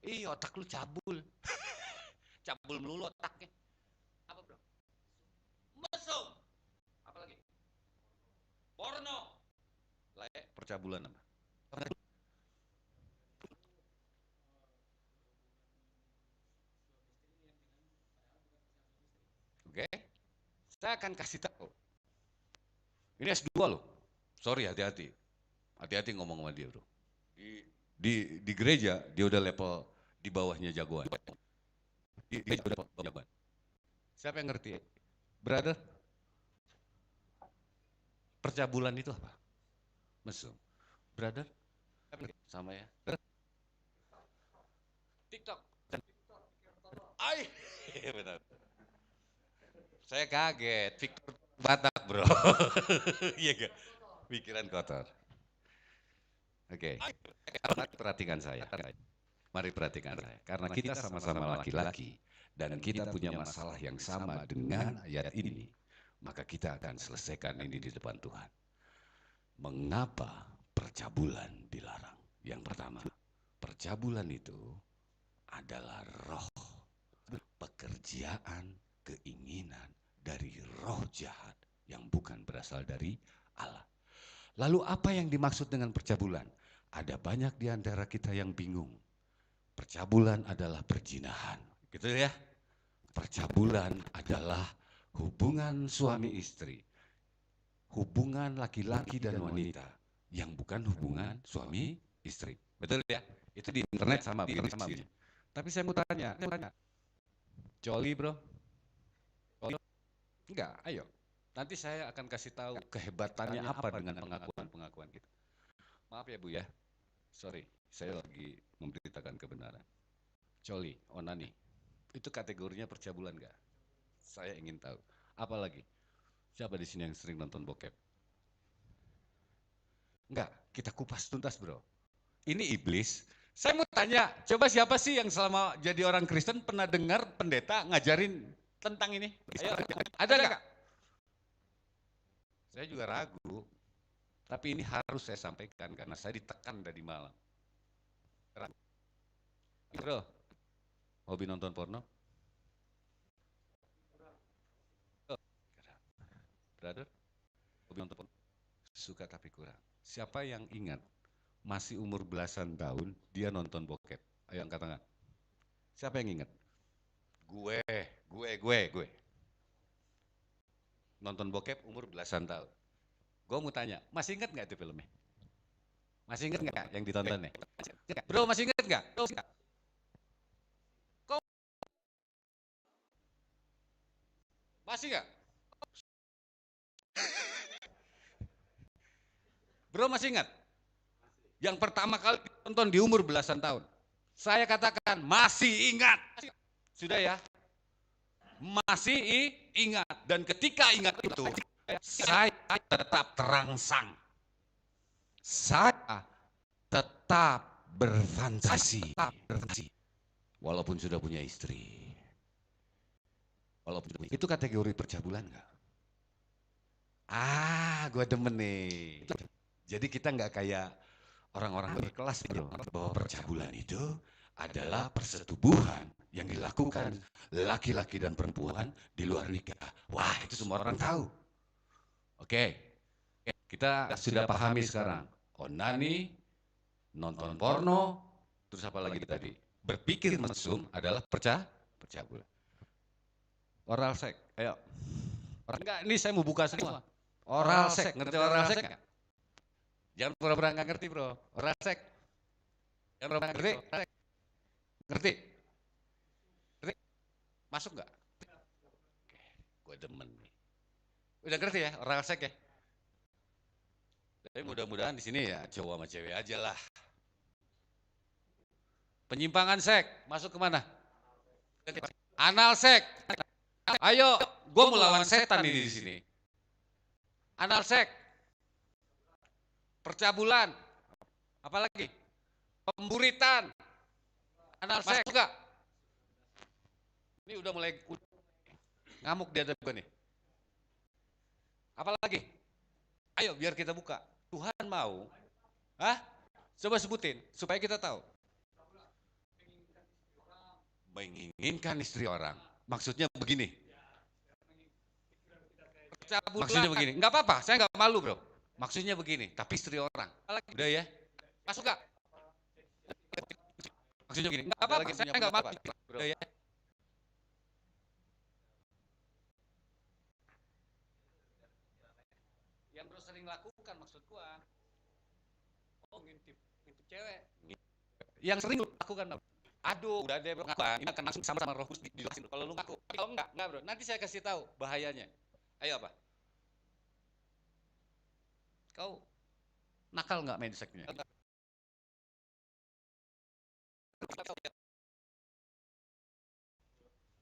Ih, otak lu cabul. Cabul melulu otaknya. Apa bro? Mesum. Apa lagi? Porno. Layak percabulan apa? Oke. Saya akan kasih tahu. Ini S2 loh. Sorry, hati-hati. Hati-hati ngomong sama dia, bro. Di gereja dia udah level di bawahnya jagoan. Dia udah level jagoan. Siapa yang ngerti? Brother? Percabulan itu apa? Mesum. Brother? Sama ya. TikTok. Ay, benar. Saya kaget, Victor Batak bro. Iya gak? Pikiran kotor. Oke, perhatikan saya. Mari perhatikan saya. Karena kita sama-sama laki-laki dan kita punya masalah yang sama dengan ayat ini, maka kita akan selesaikan ini di depan Tuhan. Mengapa percabulan dilarang? Yang pertama, percabulan itu adalah roh, pekerjaan, keinginan dari roh jahat yang bukan berasal dari Allah. Lalu apa yang dimaksud dengan percabulan? Ada banyak di antara kita yang bingung. Percabulan adalah perzinahan, gitu ya. Percabulan adalah hubungan suami istri, hubungan laki-laki dan wanita yang bukan hubungan suami istri. Betul ya? Itu di internet sama di sini. Tapi saya mau tanya, Coli bro? Enggak, ayo. Nanti saya akan kasih tahu kehebatannya apa dengan pengakuan-pengakuan kita. Maaf ya Bu ya, sorry, saya lagi memberitakan kebenaran. Coli, onani, itu kategorinya percabulan enggak? Saya ingin tahu. Apalagi, siapa di sini yang sering nonton bokep? Enggak, kita kupas tuntas bro. Ini iblis. Saya mau tanya, coba siapa sih yang selama jadi orang Kristen pernah dengar pendeta ngajarin tentang ini? Ayo, ada nggak? Saya juga ragu, tapi ini harus saya sampaikan karena saya ditekan dari malam. Bro, hobi nonton porno? Brother, hobi nonton porno? Suka tapi kurang. Siapa yang ingat? Masih umur belasan tahun, dia nonton bokep. Ayo angkat tangan. Siapa yang ingat? Gue. Nonton bokep umur belasan tahun. Gue mau tanya, masih ingat nggak itu filmnya? Masih ingat nggak yang ditontonnya? Bro, masih ingat nggak? Masih nggak? Bro, masih ingat? Yang pertama kali ditonton di umur belasan tahun. Saya katakan masih ingat. Sudah ya? Masih ingat. Dan ketika ingat itu, saya tetap terangsang. Saya tetap berfantasi. Walaupun sudah punya istri. Itu kategori percabulan enggak? Gue demen nih. Jadi kita nggak kayak orang-orang berkelas bro, bahwa percabulan itu adalah persetubuhan yang dilakukan laki-laki dan perempuan di luar nikah. Wah, itu semua orang tahu. Oke, kita sudah pahami sekarang. Onani, nonton porno, terus apa lagi tadi? Berpikir mesum adalah percabulan. Oral seks, ayo. Enggak, ini saya mau buka semua. Oral seks, ngerti oral seks nggak? Jangan pura-pura nggak ngerti bro. Oral seks. Jangan pura-pura ngerti. Ngerti? Masuk nggak? Gue demen nih. Udah ngerti ya oral seks ya? Tapi mudah-mudahan di sini ya cowok sama cewek aja lah. Penyimpangan seks masuk kemana? Anal seks. Ayo, gue mau lawan setan ini di sini. Anal seks, percabulan, apalagi pemburitan, anal seks juga. Ini udah mulai ngamuk di hadapan gue nih. Apalagi? Ayo biar kita buka. Tuhan mau. Hah? Coba sebutin supaya kita tahu. Menginginkan istri orang. Maksudnya begini. Maksudnya begini. Enggak apa-apa, saya enggak malu, Bro. Maksudnya begini, tapi istri orang. Udah ya? Masuk gak? Maksudnya begini. Enggak apa-apa, saya enggak malu. Udah ya? Yang Bro sering lakukan maksud gua. Oh, ngintip cewek. Yang sering lu lakukan, Bro. Aduh, udah deh Bro, ngapain? Ini akan langsung sama Roh Kudus dijelasin. Kalau lu ngaku, kalau enggak Bro. Nanti saya kasih tahu bahayanya. Ayo apa? Kau nakal nggak main seksnya?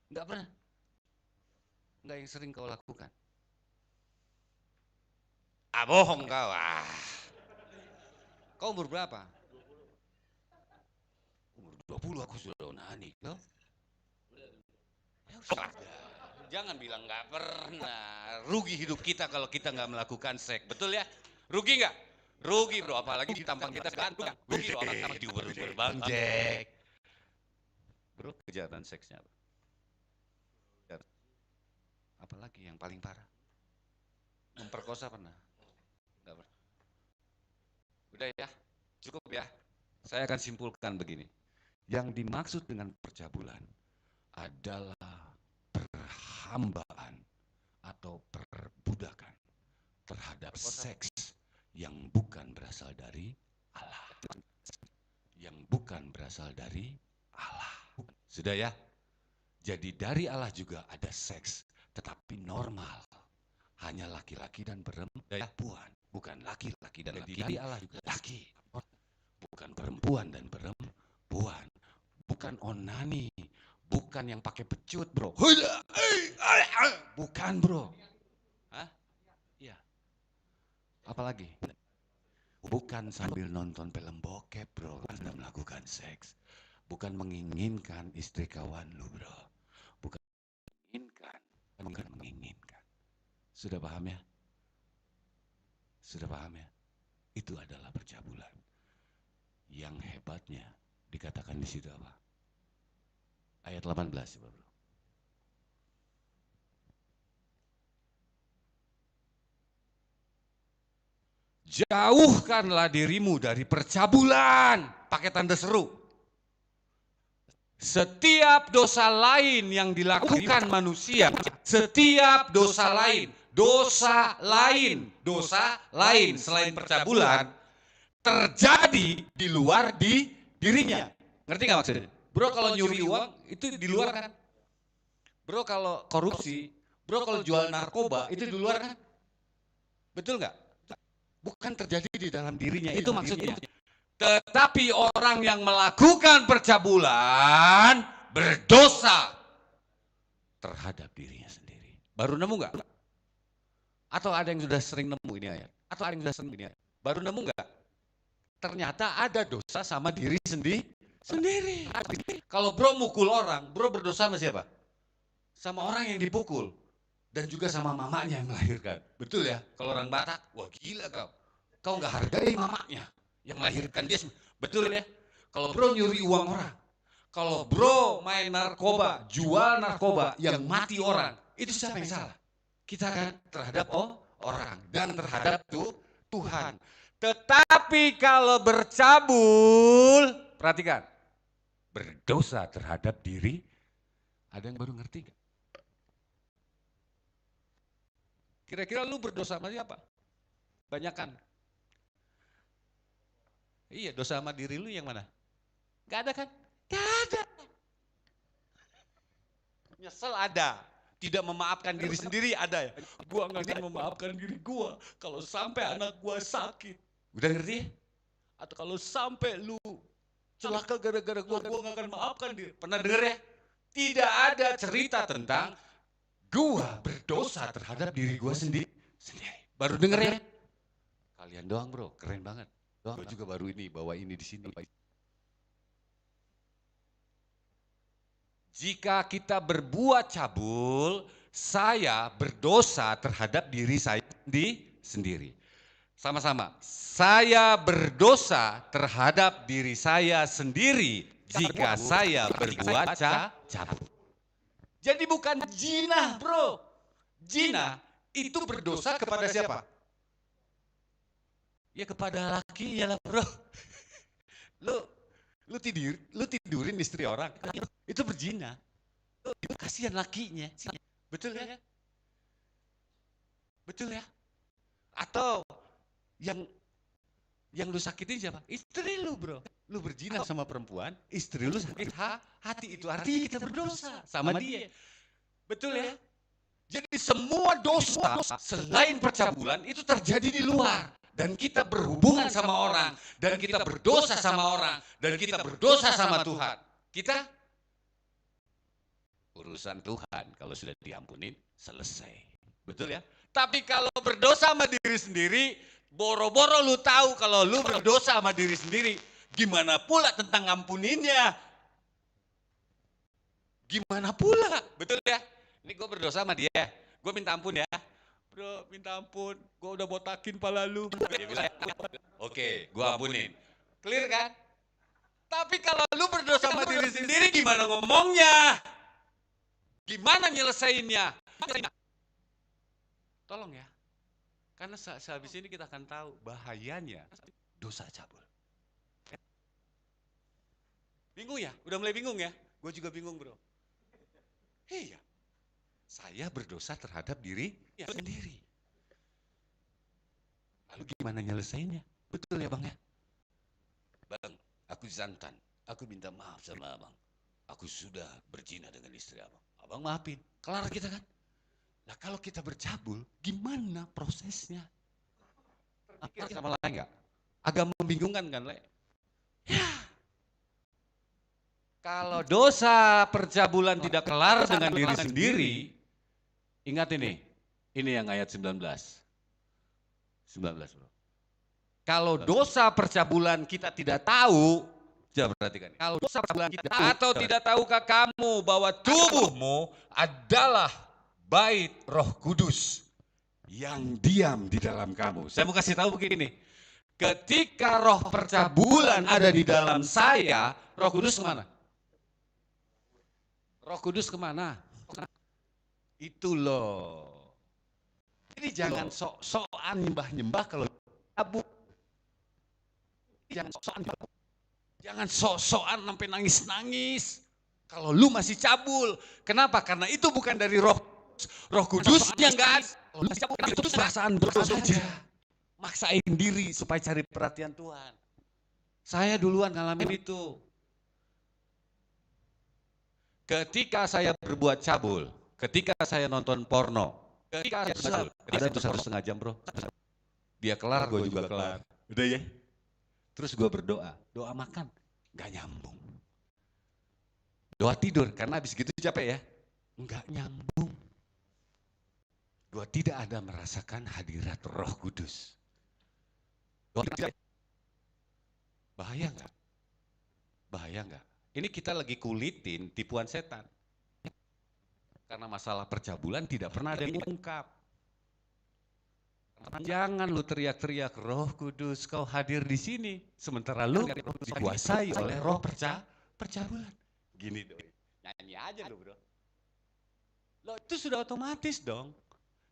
Nggak pernah. Nggak yang sering kau lakukan. Ah, bohong kau. Ah. Kau umur berapa? Umur 20 aku sudah onani. Loh? Ya usah. Jangan bilang nggak pernah. Rugi hidup kita kalau kita nggak melakukan seks. Betul ya? Rugi nggak? Rugi Bro, apalagi di tampang kita sekarang. Rugi Bro, apalagi di uber-uber Bang Jack. Bro, kejahatan seksnya. Apalagi yang paling parah? Memperkosa pernah? Nggak pernah. Udah ya, cukup ya. Saya akan simpulkan begini. Yang dimaksud dengan percabulan adalah perhambaan atau perbudakan terhadap seks yang bukan berasal dari Allah. Yang bukan berasal dari Allah. Sudah ya? Jadi dari Allah juga ada seks, tetapi normal. Hanya laki-laki dan perempuan. Bukan laki-laki dan laki. Dari Allah juga laki. Bukan perempuan dan perempuan. Bukan onani. Bukan yang pakai pecut, Bro. Bukan, Bro. Hah? Iya. Apalagi? Bukan sambil nonton film bokep, Bro. Anda melakukan seks. Bukan menginginkan istri kawan lu, Bro. Bukan menginginkan. Bukan menginginkan. Sudah paham ya? Sudah paham ya? Itu adalah percabulan. Yang hebatnya dikatakan di situ apa? Ayat 18 coba Bro. Jauhkanlah dirimu dari percabulan. Pakai tanda seru. Setiap dosa lain yang dilakukan manusia, setiap dosa lain selain percabulan terjadi di luar dirinya. Ngerti nggak maksudnya? Bro, kalau nyuri uang itu di luar kan? Bro, kalau korupsi, bro, kalau jual narkoba itu di luar kan? Betul nggak? Bukan terjadi di dalam dirinya, itu maksudnya. Tetapi orang yang melakukan percabulan berdosa terhadap dirinya sendiri. Baru nemu nggak? Atau ada yang sudah sering nemu ini ayat? Atau ada yang sudah sering ini ayat? Baru nemu nggak? Ternyata ada dosa sama diri sendiri. Kalau bro mukul orang, bro berdosa sama siapa? Sama orang yang dipukul. Dan juga sama mamanya yang melahirkan. Betul ya? Kalau orang Batak, wah gila kau. Kau nggak hargai mamanya yang melahirkan dia. Betul ya? Kalau bro nyuri uang orang. Kalau bro main narkoba, jual narkoba yang mati orang. Itu siapa yang salah? Kita kan terhadap orang. Dan terhadap Tuhan. Tetapi kalau bercabul, perhatikan. Berdosa terhadap diri. Ada yang baru ngerti gak? Kira-kira lu berdosa sama siapa? Banyakan. Iya, dosa sama diri lu yang mana? Gak ada kan? Gak ada. Nyesel ada. Tidak memaafkan diri sendiri ada ya. Gua gak akan memaafkan diri gua kalau sampai anak gua sakit. Udah ngerti? Atau kalau sampai lu celaka gara-gara gua gak akan maafkan diri. Pernah denger ya? Tidak ada cerita tentang gua berdosa terhadap diri gua sendiri. Baru denger ya? Kalian doang bro, keren banget. Gua juga baru ini, bawa ini di sini. Jika kita berbuat cabul, saya berdosa terhadap diri saya sendiri. Sama-sama, saya berdosa terhadap diri saya sendiri jika saya berbuat cabul. Jadi bukan jinah, bro. Jinah itu berdosa kepada siapa? Ya kepada lakinya lah, bro. Lu tidurin istri orang, itu berzina. Kasihan lakinya. Betul ya? Betul ya? Atau yang lu sakitin siapa? Istri lu, bro. Lu berzina sama perempuan, istri lu sakit hati, itu artinya kita berdosa sama dia. Betul ya? Jadi semua dosa selain percabulan itu terjadi di luar. Dan kita berhubungan sama orang, dan kita berdosa sama orang, dan kita berdosa sama Tuhan. Kita urusan Tuhan, kalau sudah diampunin, selesai. Betul ya? Tapi kalau berdosa sama diri sendiri, boro-boro lu tahu kalau lu berdosa sama diri sendiri, gimana pula tentang ngampuninnya? Gimana pula? Betul ya? Ini gue berdosa sama dia, gue minta ampun ya. Bro, minta ampun, gue udah botakin pala lu. Dia bilang, oke, gue ampunin. Clear kan? Tapi kalau lu berdosa sama diri sendiri, gimana ngomongnya? Gimana nyelesainnya? Tolong ya, karena sehabis ini kita akan tahu bahayanya dosa cabul. Bingung ya? Udah mulai bingung ya? Gue juga bingung, bro. Iya. Saya berdosa terhadap diri sendiri. Lalu gimana nyelesainnya? Betul ya bang ya? Bang, aku jantan. Aku minta maaf sama abang. Aku sudah berzina dengan istri abang. Abang maafin. Kelar kita kan? Nah kalau kita bercabul, gimana prosesnya? Terpikir sama lain nggak? Agak membingungkan kan, Le? Ya. Kalau dosa percabulan tidak kelar dengan diri sendiri, ingat ini yang ayat 19. 19, bro. Kalau dosa percabulan kita tidak tahu, coba perhatikan. Kalau dosa percabulan kita atau tidak tahukah kamu bahwa tubuhmu adalah bait Roh Kudus yang diam di dalam kamu. Saya mau kasih tahu begini. Ketika roh percabulan ada di dalam saya, Roh Kudus kemana? Roh Kudus kemana? Itu loh. Jadi jangan sok-sokan nyembah-nyembah kalau cabul. Jangan sok-sokan. Jangan sok-sokan sampai nangis-nangis. Kalau lu masih cabul. Kenapa? Karena itu bukan dari Roh Kudusnya enggak ada. Kalau lu masih cabul, itu perasaan berdosa aja. Maksain diri supaya cari perhatian Tuhan. Saya duluan ngalamin itu. Ketika saya berbuat cabul, ketika saya nonton porno, ketika saya ada itu 1,5 jam, bro. Dia kelar, gue juga kelar. Udah ya? Terus gue berdoa, doa makan, gak nyambung. Doa tidur, karena habis gitu capek ya. Enggak nyambung. Gue tidak ada merasakan hadirat Roh Kudus. Bahaya enggak? Bahaya enggak? Ini kita lagi kulitin tipuan setan. Karena masalah percabulan tidak pernah ada yang ungkap. Jangan lu teriak-teriak, Roh Kudus kau hadir di sini. Sementara lu dikuasai oleh roh percabulan. Gini dong, nyanyi aja lu bro. Lo itu sudah otomatis dong.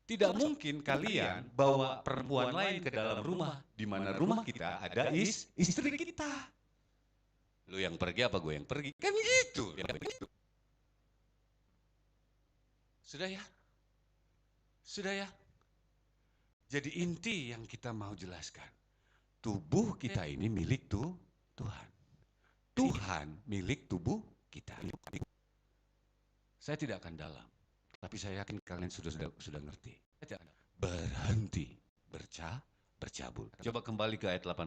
Tidak mungkin kalian bawa perempuan lain ke dalam rumah. Di mana rumah kita ada istri kita. Lu yang pergi apa gue yang pergi? Kan gitu. Sudah ya? Sudah ya? Jadi inti yang kita mau jelaskan. Tubuh kita ini milik Tuhan. Tuhan milik tubuh kita. Saya tidak akan dalam. Tapi saya yakin kalian sudah ngerti. Berhenti bercabul. Coba kembali ke ayat 18.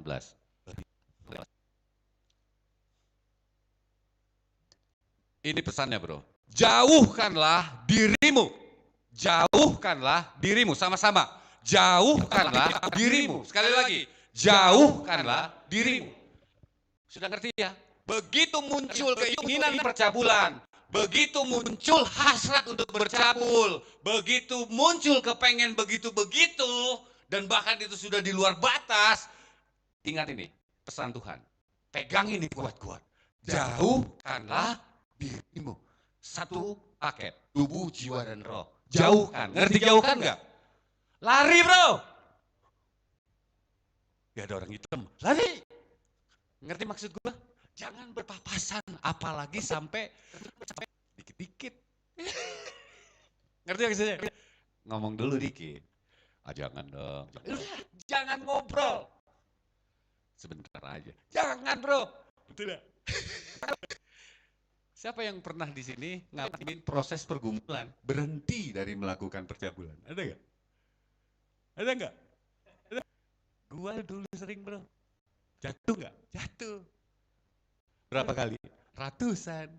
Ini pesannya bro. Jauhkanlah dirimu. Jauhkanlah dirimu. Sama-sama. Jauhkanlah dirimu. Sekali lagi. Jauhkanlah dirimu. Sudah ngerti ya? Begitu muncul keinginan percabulan. begitu muncul hasrat untuk bercabul, begitu muncul kepengen begitu-begitu, dan bahkan itu sudah di luar batas, ingat ini, pesan Tuhan. Pegang ini kuat-kuat. Jauhkanlah dirimu. Satu paket, tubuh, jiwa, dan roh. Jauhkan. Ngerti jauhkan nggak? Lari bro. Gak ada orang hitam. Lari. Ngerti maksud gue? Jangan berpapasan, apalagi sampai dikit-dikit. Ngerti maksudnya? Ngomong dulu dikit. Ah, jangan dong. Jangan ngobrol. Sebentar aja. Jangan bro. Betul ya? Siapa yang pernah di sini ngalamin proses pergumulan, berhenti dari melakukan percabulan? Ada nggak? Ada nggak? Gua dulu sering bro. Jatuh nggak? Jatuh. Berapa kali? Ratusan.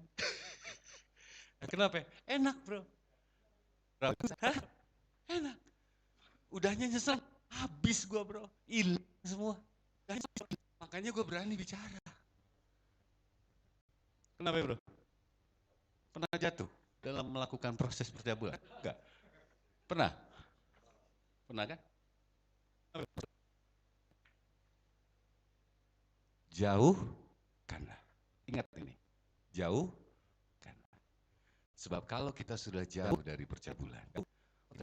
Kenapa? Enak bro. Ratusan. Hah? Enak. Udahnya nyesel. Habis gua bro. Hilang semua. Makanya gue berani bicara. Kenapa bro? Pernah jatuh dalam melakukan proses percabulan? Enggak? Pernah? Pernah kan? Jauhkanlah. Ingat ini. Jauhkanlah. Sebab kalau kita sudah jauh dari percabulan,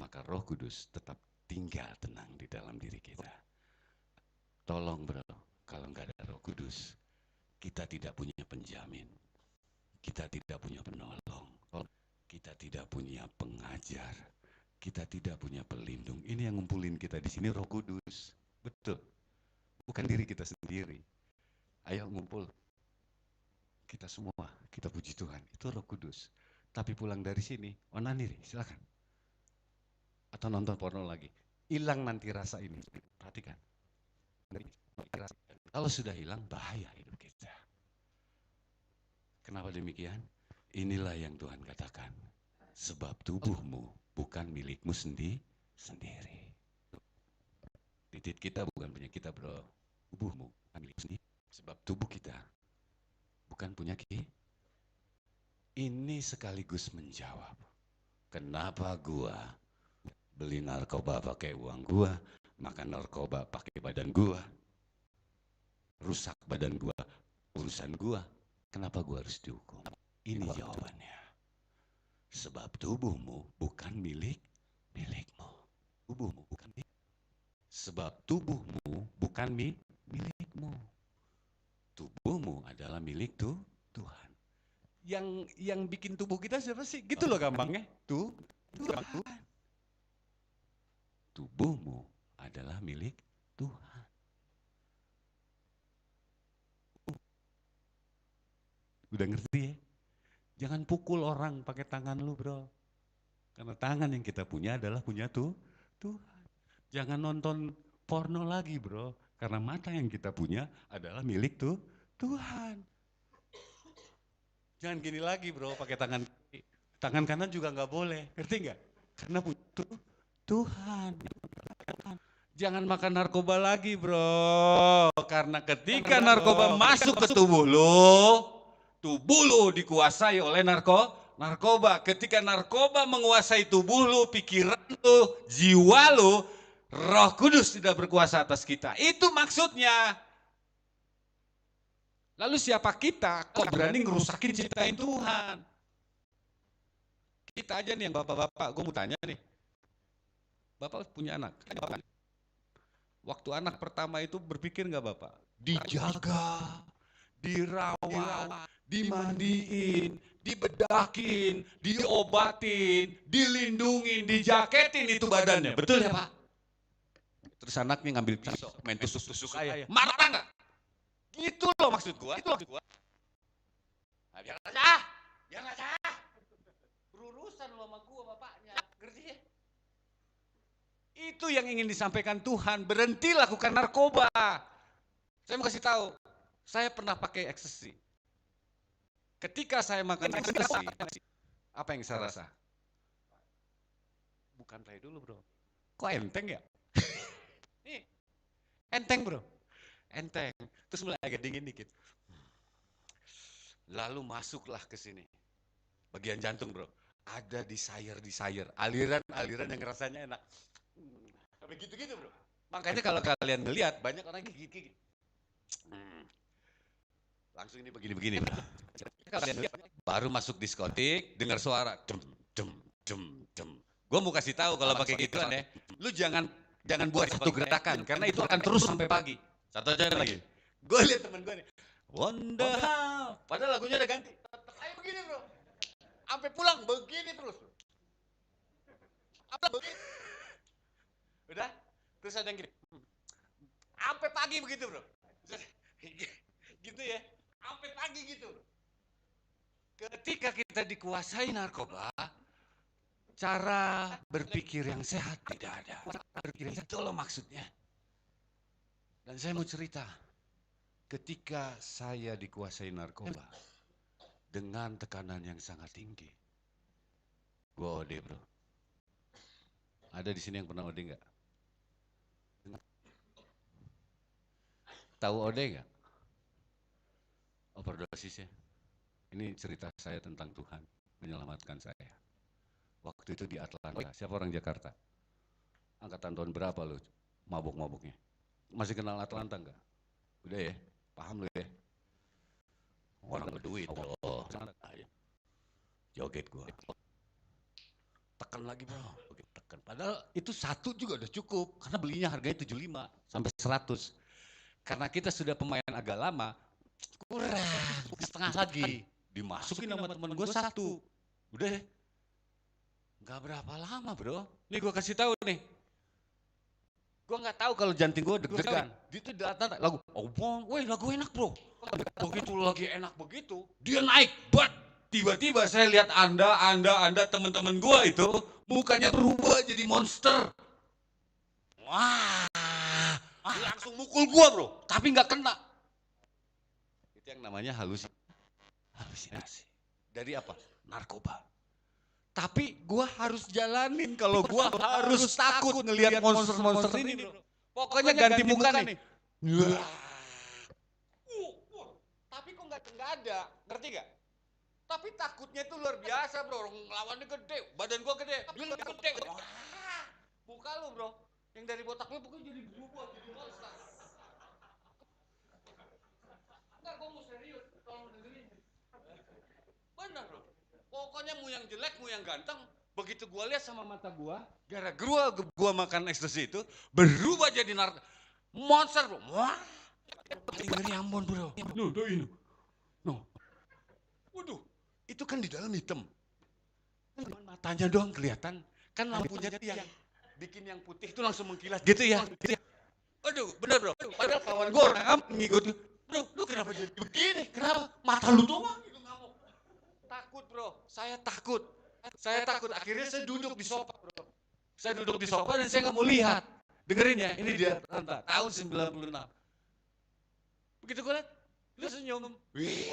maka Roh Kudus tetap tinggal tenang di dalam diri kita. Tolong bro, kalau nggak ada Roh Kudus, kita tidak punya penjamin, kita tidak punya penolong, kita tidak punya pengajar, kita tidak punya pelindung. Ini yang ngumpulin kita di sini Roh Kudus, betul, bukan diri kita sendiri. Ayo ngumpul, kita semua, kita puji Tuhan, itu Roh Kudus. Tapi pulang dari sini, onaniri, silakan. Atau nonton porno lagi, hilang nanti rasa ini, perhatikan. Kalau sudah hilang, bahaya hidup kita. Kenapa demikian? Inilah yang Tuhan katakan. Sebab tubuhmu bukan milikmu sendiri. Titik kita bukan punya kita bro. Tubuhmu bukan milikmu sendiri. Sebab tubuh kita bukan punya kita. Ini sekaligus menjawab. Kenapa gua beli narkoba pakai uang gua, makan narkoba pakai badan gua, rusak badan gua, urusan gua, kenapa gua harus dihukum? Ini jawabannya. Sebab tubuhmu bukan milikmu. Tubuhmu bukan milik. Sebab tubuhmu bukan milikmu. Tubuhmu adalah milik Tuhan. Yang bikin tubuh kita siapa sih? Gitu loh gampangnya. Tuhan. Tubuhmu adalah milik Tuhan. Udah ngerti ya? Jangan pukul orang pakai tangan lu bro. Karena tangan yang kita punya adalah punya Tuhan. Jangan nonton porno lagi bro. Karena mata yang kita punya adalah milik Tuhan. Jangan gini lagi bro, pakai tangan kiri. Tangan kanan juga nggak boleh, ngerti nggak? Karena punya Tuhan. Jangan makan narkoba lagi bro. Karena ketika narkoba masuk ke tubuh lu dikuasai oleh narkoba. Ketika narkoba menguasai tubuh lu, pikiran lu, jiwa lu, Roh Kudus tidak berkuasa atas kita. Itu maksudnya. Lalu siapa kita kok berani ngerusakin ciptain Tuhan? Kita aja nih yang bapak-bapak, gue mau tanya nih. Bapak punya anak. Waktu anak pertama itu berpikir nggak bapak? Dijaga, dirawat, dimandiin, dibedakin, diobatin, dilindungin, dijaketin itu badannya. Betul ya pak? Terus anaknya ngambil pisau, main tusuk-tusuk ayah. Marah nggak? Gitu loh maksud gua. Nah, biar aja. Berurusan lo sama gua bapaknya, ngerti ya? Itu yang ingin disampaikan Tuhan. Berhenti lakukan narkoba. Saya mau kasih tahu, saya pernah pakai ekstasi. Ketika saya makan ekstasi, apa yang saya rasa? Bukan play dulu bro. Kok enteng ya? Nih, enteng bro. Enteng. Terus mulai agak dingin dikit. Lalu masuklah ke sini. bagian jantung bro, ada desire, aliran yang rasanya enak. Begitu bro. Makanya kalau kalian ngelihat banyak orang gigit. Langsung ini begini bro. Kalian lihat, baru masuk diskotik, dengar suara dem. Gue mau kasih tahu kalau pakai gituan ya, lu jangan buat satu gerakan karena itu akan terus sampai pagi. Satu aja lagi. Gue lihat temen gue nih, Wonderful. Padahal lagunya udah ganti. Tetap aja begini bro. Sampai pulang begini terus. Apa begini? Udah? Terus ada yang gini. Sampai pagi begitu bro. Gitu ya. Sampai pagi gitu. Ketika kita dikuasai narkoba, cara berpikir yang sehat tidak ada. Berpikir itu loh maksudnya. Dan saya mau cerita. Ketika saya dikuasai narkoba dengan tekanan yang sangat tinggi, gue OD bro. Ada di sini yang pernah OD nggak? Tahu OD nggak? Overdosis ya. Ini cerita saya tentang Tuhan menyelamatkan saya. Waktu itu di Atlanta. Siapa orang Jakarta? Angkatan tahun berapa lo mabuk-mabuknya? Masih kenal Atlanta nggak? Udah ya? Paham lu ya? Orang berduit bro. Joget gua. Tekan lagi bro. Tekan. Padahal itu satu juga udah cukup. Karena belinya harganya 75 sampai 100. Karena kita sudah pemain agak lama, kurang setengah lagi. Dimasukin sama temen gue satu. Udah ya? Gak berapa lama bro. Nih gua kasih tahu nih. Gue nggak tahu kalau jantung gue deg-degan. Itu di atas lagu, lagu enak bro. Begitu lagi enak begitu, dia naik, tiba-tiba saya lihat anda teman-teman gue itu mukanya berubah jadi monster. Wah, langsung mukul gue bro, tapi nggak kena. Itu yang namanya halusinasi. Dari apa? Narkoba. Tapi gue harus jalanin kalau gue harus takut ngelihat monster-monster ini bro. Pokoknya ganti muka nih. Tapi kok nggak ada, ngerti gak? Tapi takutnya itu luar biasa bro. Lawannya gede, badan gue gede, dia lebih gede. Muka lu bro, yang dari botak lu pokoknya jadi berubah, jadi monster. Enggak, gue mau serius, tolong dengerin. Benar bro. Pokoknya mau yang jelek, mau yang ganteng, begitu gua lihat sama mata gua, gara-gara gua makan ekstasi itu, berubah jadi monster bro. Wah, paling ngeri Ambon bro. Nuh, doin. Nuh, waduh, itu kan di dalam hitam. Cuman matanya doang kelihatan, kan lampunya tiang. Bikin yang putih itu langsung mengkilat gitu ya. Aduh, bener bro. Padahal kawan gua orang ngikut. Bro, lu kenapa jadi begini? Kenapa? Mata lu doang gitu ngamuk. Takut bro, saya takut. Akhirnya saya duduk di sofa bro. Saya duduk di sofa dan saya nggak mau lihat. Dengerin ya, ini dia tahun 96. Begitu gue lihat, lu senyum. Wih,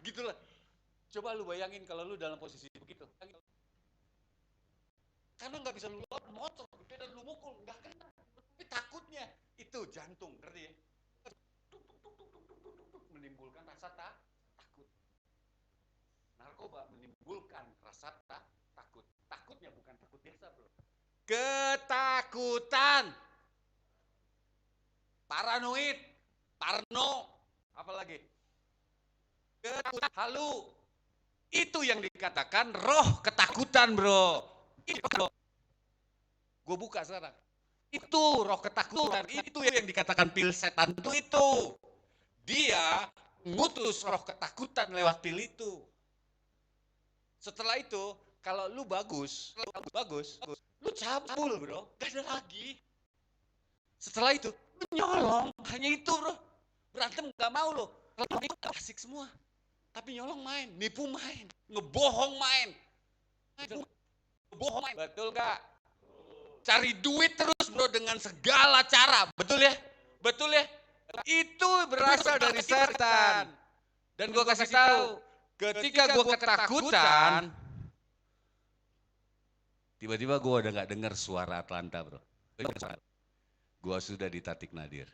gitu lah. Coba lu bayangin kalau lu dalam posisi begitu. Karena nggak bisa lu lawan motor, gede dan lu mukul, nggak kena. Tapi takutnya itu jantung, ngerti ya? Menimbulkan rasa takut. Narkoba menimbulkan rasa takut. Takutnya bukan takut biasa bro. Ketakutan. Paranoid. Parno. Apalagi? Ketakutan. Halu. Itu yang dikatakan roh ketakutan bro. Gue buka sekarang. Itu roh ketakutan. Itu yang dikatakan pil setan itu. Dia ngutus roh ketakutan lewat pil itu. Setelah itu, kalau lu bagus, lu cabul bro, gak ada lagi. Setelah itu, lu nyolong, hanya itu bro. Berantem gak mau lo, asik semua. Tapi nyolong main, nipu main, ngebohong main. Ngebohong main, betul gak? Cari duit terus bro dengan segala cara, betul ya? Betul ya? Itu berasal dari setan. Dan gue kasih tahu, ketika gue ketakutan, tiba-tiba gue udah gak dengar suara Atlanta bro. Gue sudah di Tatik Nadir.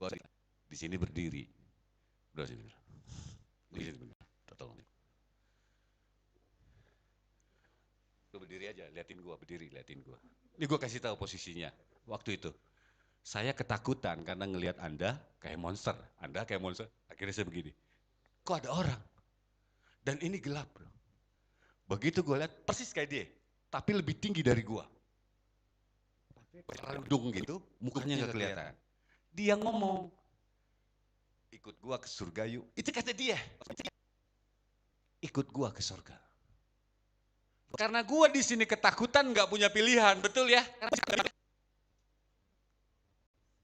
Gue di sini berdiri. Bro, sini. Di sini benar. Tolong. berdiri aja, liatin gua, berdiri, liatin gua. Ini gua kasih tahu posisinya waktu itu. Saya ketakutan karena ngelihat Anda kayak monster. Anda kayak monster. Akhirnya saya begini. Kok ada orang? Dan ini gelap, bro. Begitu gue lihat persis kayak dia, tapi lebih tinggi dari gua. Kerudung gitu, mukanya nggak kelihatan. Dia ngomong, ikut gua ke surga yuk. Itu kata dia. Ikut gua ke surga. Karena gua di sini ketakutan, nggak punya pilihan, betul ya?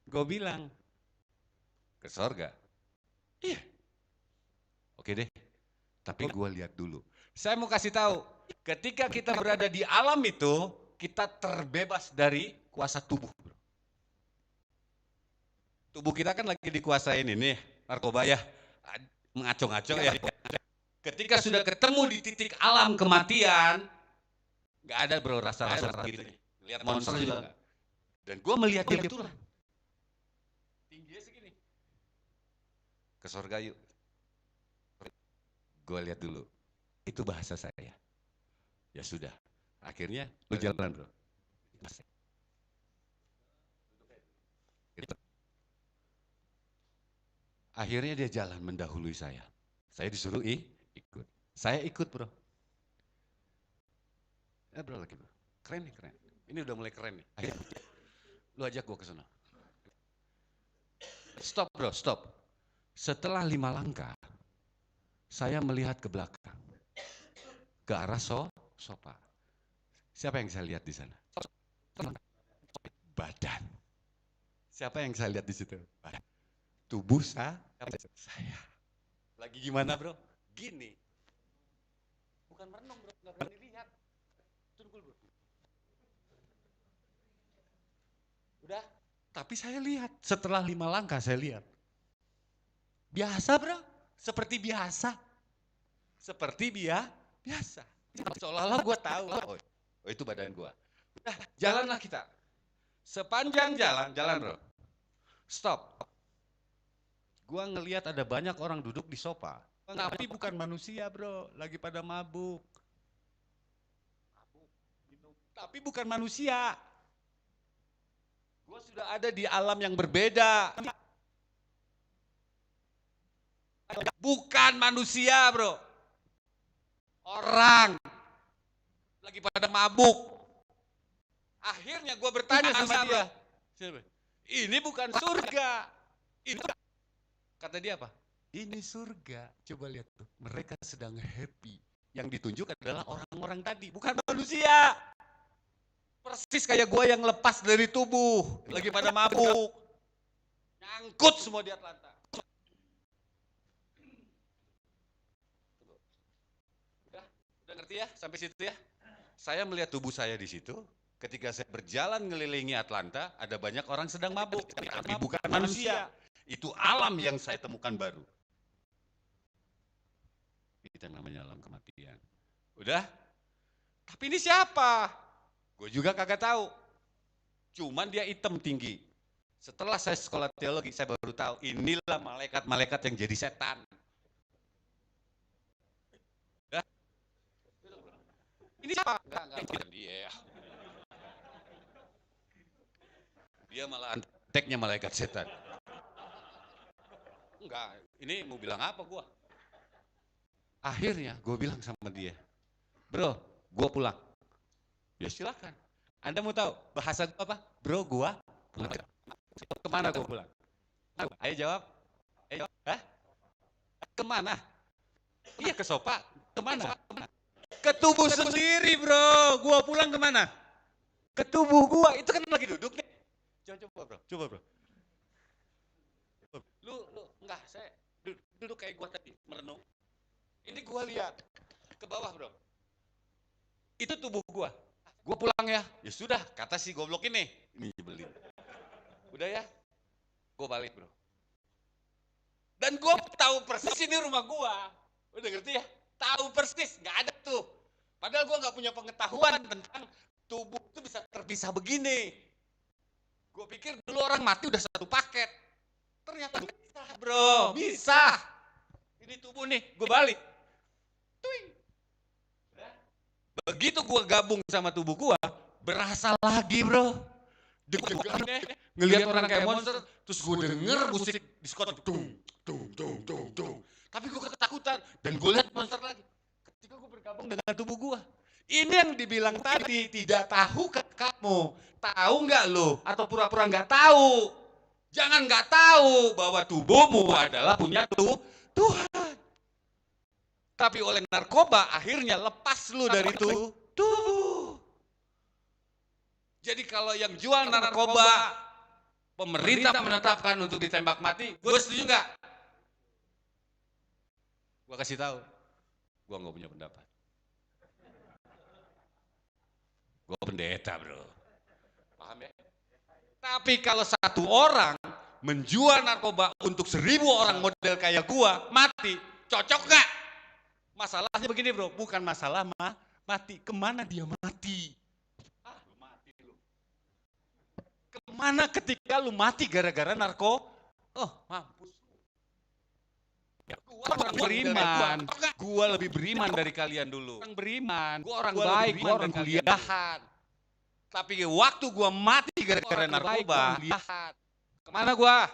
Gue bilang ke surga. Iya. Oke deh. Tapi gue lihat dulu. Saya mau kasih tahu, ketika kita berada di alam itu, kita terbebas dari kuasa tubuh. Tubuh kita kan lagi dikuasain ini, narkoba ya, ngaco-ngaco ya. Ketika sudah ketemu di titik alam kematian, nggak ada bro rasa-rasa gitu. Lihat monster juga nggak. Dan gue melihat dia betulan. Tingginya segini. Ke surga yuk. Gue lihat dulu. Itu bahasa saya. Ya sudah. Akhirnya lu jalan bro. Akhirnya dia jalan mendahului saya. Saya disuruh ikut. Saya ikut bro. Bro lagi bro. Keren nih, keren. Ini udah mulai keren nih. Ayo. Lu ajak gua ke sana. Stop bro, stop. Setelah 5 langkah, saya melihat ke belakang. Ke arah sofa. Siapa yang saya lihat di sana? Badan. Siapa yang saya lihat di situ? Badan. Tubuh saya. Lagi gimana bro? Gini. Bukan merenung bro, nggak berani lihat. Tunggu bro. Udah. Tapi saya lihat. Setelah 5 langkah saya lihat. Biasa bro. Seperti biasa. Seperti biasa. Seolah-olah gue tahu. Oh itu badan gue. Udah, jalanlah kita. Sepanjang jalan bro. Stop. Gua ngelihat ada banyak orang duduk di sofa. Tapi bukan manusia bro, lagi pada mabuk. Tapi bukan manusia. Gua sudah ada di alam yang berbeda. Bukan manusia bro. Orang. Lagi pada mabuk. Akhirnya gue bertanya sama dia. Ini bukan surga. Ini kata dia apa? Ini surga. Coba lihat tuh. Mereka sedang happy. Yang ditunjuk adalah orang-orang tadi. Bukan manusia. Persis kayak gue yang lepas dari tubuh. Lagi pada mabuk. Nyangkut semua di Atlanta. Udah ngerti ya sampai situ ya? Saya melihat tubuh saya di situ. Ketika saya berjalan ngelilingi Atlanta, ada banyak orang sedang mabuk. Tapi bukan manusia. Itu alam yang saya temukan baru. Itu yang namanya alam kematian. Udah? Tapi ini siapa? Gue juga kagak tahu. Cuman dia hitam tinggi. Setelah saya sekolah teologi, saya baru tahu. Inilah malaikat-malaikat yang jadi setan. Udah? Ini siapa? Enggak, bukan dia. Dia malah anteknya malaikat setan. Enggak, ini mau bilang apa gua? Akhirnya gue bilang sama dia, bro, gua pulang. Ya silakan. Anda mau tahu bahasa gua apa? Bro, gua pulang. Kemana gua pulang? Ayo jawab. Ayo, hah? Kemana? Iya ke sofa. Kemana? Ke tubuh sendiri bro. Gua pulang kemana? Ke tubuh gua. Itu kan lagi duduk nih. Coba bro. Lu enggak, saya duduk kayak gua tadi, merenung. Ini gua lihat ke bawah bro. Itu tubuh gua. Gua pulang ya. Ya sudah, kata si goblok ini nyebelin. Udah ya, gua balik bro. Dan gua tahu persis ini rumah gua. Udah ngerti ya? Tahu persis, nggak ada tuh. Padahal gua nggak punya pengetahuan tentang tubuh itu bisa terpisah begini. Gue pikir dulu orang mati udah satu paket. Ternyata bisa bro, bisa. Ini tubuh nih, gue balik. Tuing. Begitu gue gabung sama tubuh gue, berasa lagi bro. Deg-degannya, ngelihat orang kayak monster, terus gue denger musik diskot, tung, tung, tung, tung, tung. Tapi gue ketakutan, dan gue lihat monster lagi. Ketika gue bergabung dengan tubuh gue, ini yang dibilang tadi, tidak tahu ke kamu, tahu nggak lo, atau pura-pura nggak tahu. Jangan nggak tahu bahwa tubuhmu adalah punya Tuhan. Tapi oleh narkoba akhirnya lepas lu dari tubuh. Jadi kalau yang jual narkoba, pemerintah menetapkan untuk ditembak mati, gue setuju nggak? Gue kasih tahu, gue nggak punya pendapat. Gue pendeta bro, paham ya? Tapi kalau satu orang menjual narkoba untuk 1000 orang model kayak gue mati, cocok nggak? Masalahnya begini bro, bukan masalah mati, kemana dia mati? Lu mati lu. Kemana ketika lu mati gara-gara narko? Oh mampus. Gua orang beriman, gua lebih beriman dari kalian dulu. Orang beriman, gua orang baik, gua orang kuliahan. Tapi waktu gua mati gara-gara narkoba, kemana gua?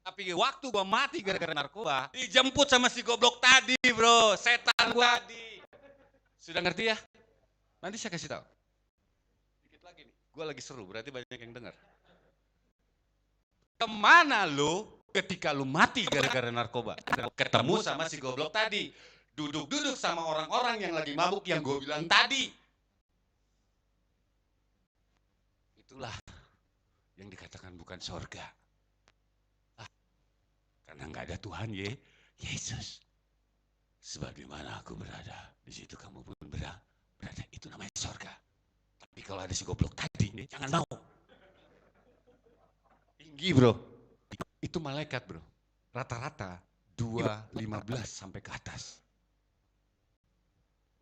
Tapi waktu gua mati gara-gara narkoba, dijemput sama si goblok tadi bro, setan gua tadi. Sudah ngerti ya? Nanti saya kasih tahu. Dikit lagi nih, gua lagi seru, berarti banyak yang dengar. Kemana lu ketika lu mati gara-gara narkoba? Ketemu sama si goblok tadi, duduk-duduk sama orang-orang yang lagi mabuk yang gua bilang tadi. Itulah yang dikatakan bukan sorga. Karena nggak ada Tuhan Yesus. Sebab di mana aku berada, di situ kamu pun berada. Itu namanya sorga. Tapi kalau ada si goblok tadi, jangan mau. Tinggi bro. Itu malaikat bro. Rata-rata 2,15 sampai ke atas.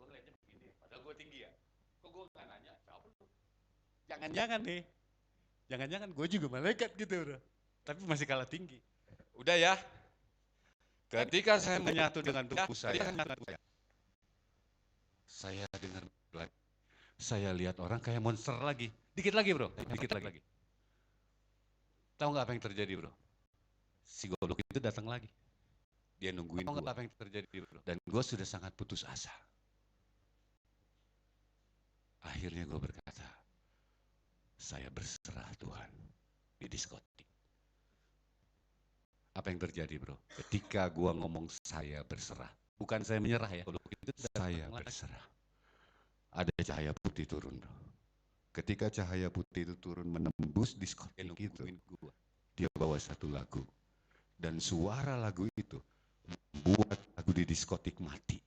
Gue ngeliatnya begini, padahal gue tinggi ya. Kok gue nggak nanya? Jangan-jangan nih. Jangan-jangan gue juga malaikat gitu bro. Tapi masih kalah tinggi. Udah ya, ketika saya menyatu dengan tubuh saya dengar lagi, saya lihat orang kayak monster lagi, dikit lagi bro, dikit lagi. Tahu nggak apa yang terjadi bro? Si goblok itu datang lagi, dia nungguin gue. Tahu nggak apa yang terjadi bro? Dan gue sudah sangat putus asa. Akhirnya gue berkata, saya berserah Tuhan di diskotik. Apa yang terjadi bro? Ketika gua ngomong saya berserah, bukan saya menyerah ya, saya berserah. Ada cahaya putih turun bro. Ketika cahaya putih itu turun menembus diskotik itu, dia bawa satu lagu. Dan suara lagu itu membuat lagu di diskotik mati.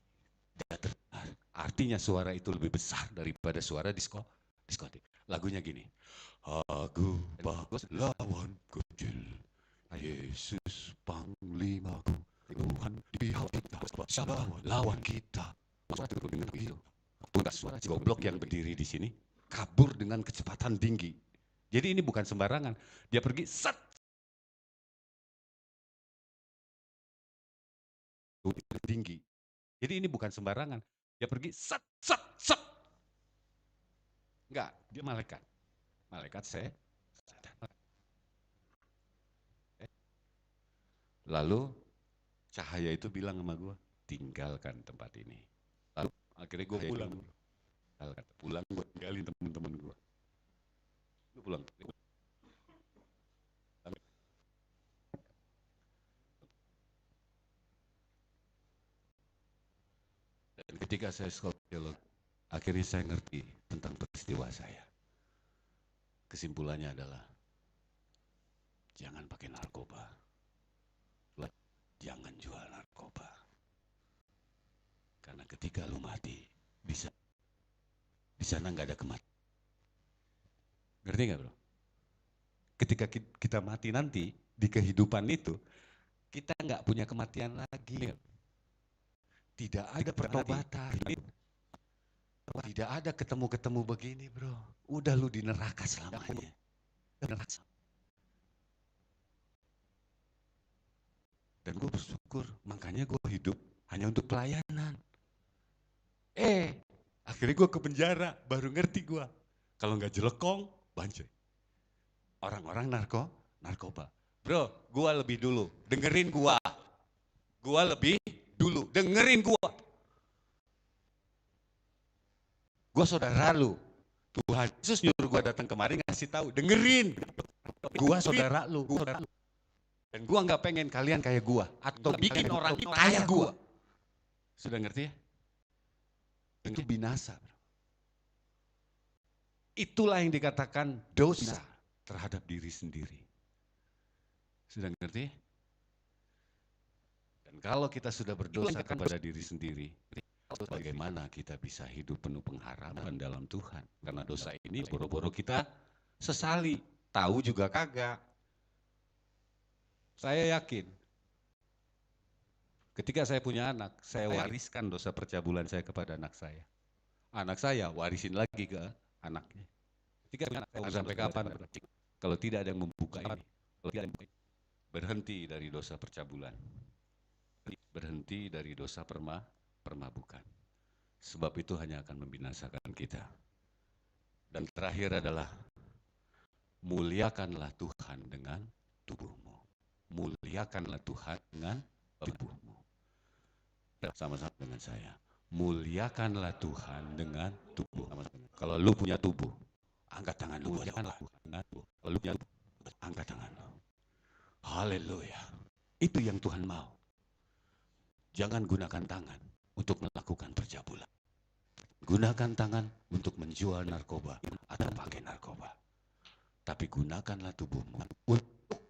Artinya suara itu lebih besar daripada suara diskotik. Lagunya gini, aku pahlawan kecil, Yesus panglimaku, Tuhan di hati kita, siapa lawan kita? Suatu dengan begitu, tuntas suara si goblok yang berdiri di sini kabur dengan kecepatan tinggi. Jadi ini bukan sembarangan, dia pergi set. Tinggi. Jadi ini bukan sembarangan, dia pergi set. Enggak, dia malaikat. Malaikat saya. Lalu cahaya itu bilang sama gue, tinggalkan tempat ini. Lalu akhirnya gue pulang gue tinggalin teman-teman gue. Gue pulang. Dan ketika saya sekolah teologi, akhirnya saya ngerti tentang peristiwa saya. Kesimpulannya adalah, jangan pakai narkoba. Jangan jual narkoba. Karena ketika lu mati, di sana nggak ada kematian. Ngerti nggak bro? Ketika kita mati nanti, di kehidupan itu, kita nggak punya kematian lagi. Tidak ada pertobatan. Tidak ada ketemu-ketemu begini bro. Udah lu di neraka selamanya. Dan gue bersyukur, makanya gue hidup hanya untuk pelayanan. Akhirnya gue ke penjara, baru ngerti gue. Kalau nggak jelekong, banjir. Orang-orang narkoba. Bro, gue lebih dulu. Dengerin gue. Gue lebih dulu. Dengerin gue. Gue saudara lu. Tuhan Yesus nyuruh gue datang kemari ngasih tahu. Dengerin. Gue saudara lu. Dan gue nggak pengen kalian kayak gue. Atau bikin orang kayak gue. Sudah ngerti ya? Itu binasa. Bro. Itulah yang dikatakan dosa terhadap diri sendiri. Sudah ngerti? Dan kalau kita sudah berdosa kepada diri sendiri, bagaimana kita bisa hidup penuh pengharapan dalam Tuhan? Karena dosa ini boro-boro kita sesali, tahu juga kagak. Saya yakin, ketika saya punya anak, saya wariskan dosa percabulan saya kepada anak saya. Anak saya warisin lagi ke anaknya. Ketika sampai kapan? Kalau tidak ada yang membuka ini, berhenti dari dosa percabulan, berhenti dari dosa permabukan. Sebab itu hanya akan membinasakan kita. Dan terakhir adalah muliakanlah Tuhan dengan tubuhmu. Muliakanlah Tuhan dengan tubuhmu. Sama-sama dengan saya. Muliakanlah Tuhan dengan tubuh. Kalau lu punya tubuh, angkat tangan lu. Muliakanlah Tuhan dengan tubuh. Kalau lu punya tubuh, angkat tangan lu. Haleluya. Itu yang Tuhan mau. Jangan gunakan tangan untuk melakukan percabulan. Gunakan tangan untuk menjual narkoba atau pakai narkoba. Tapi gunakanlah tubuhmu untuk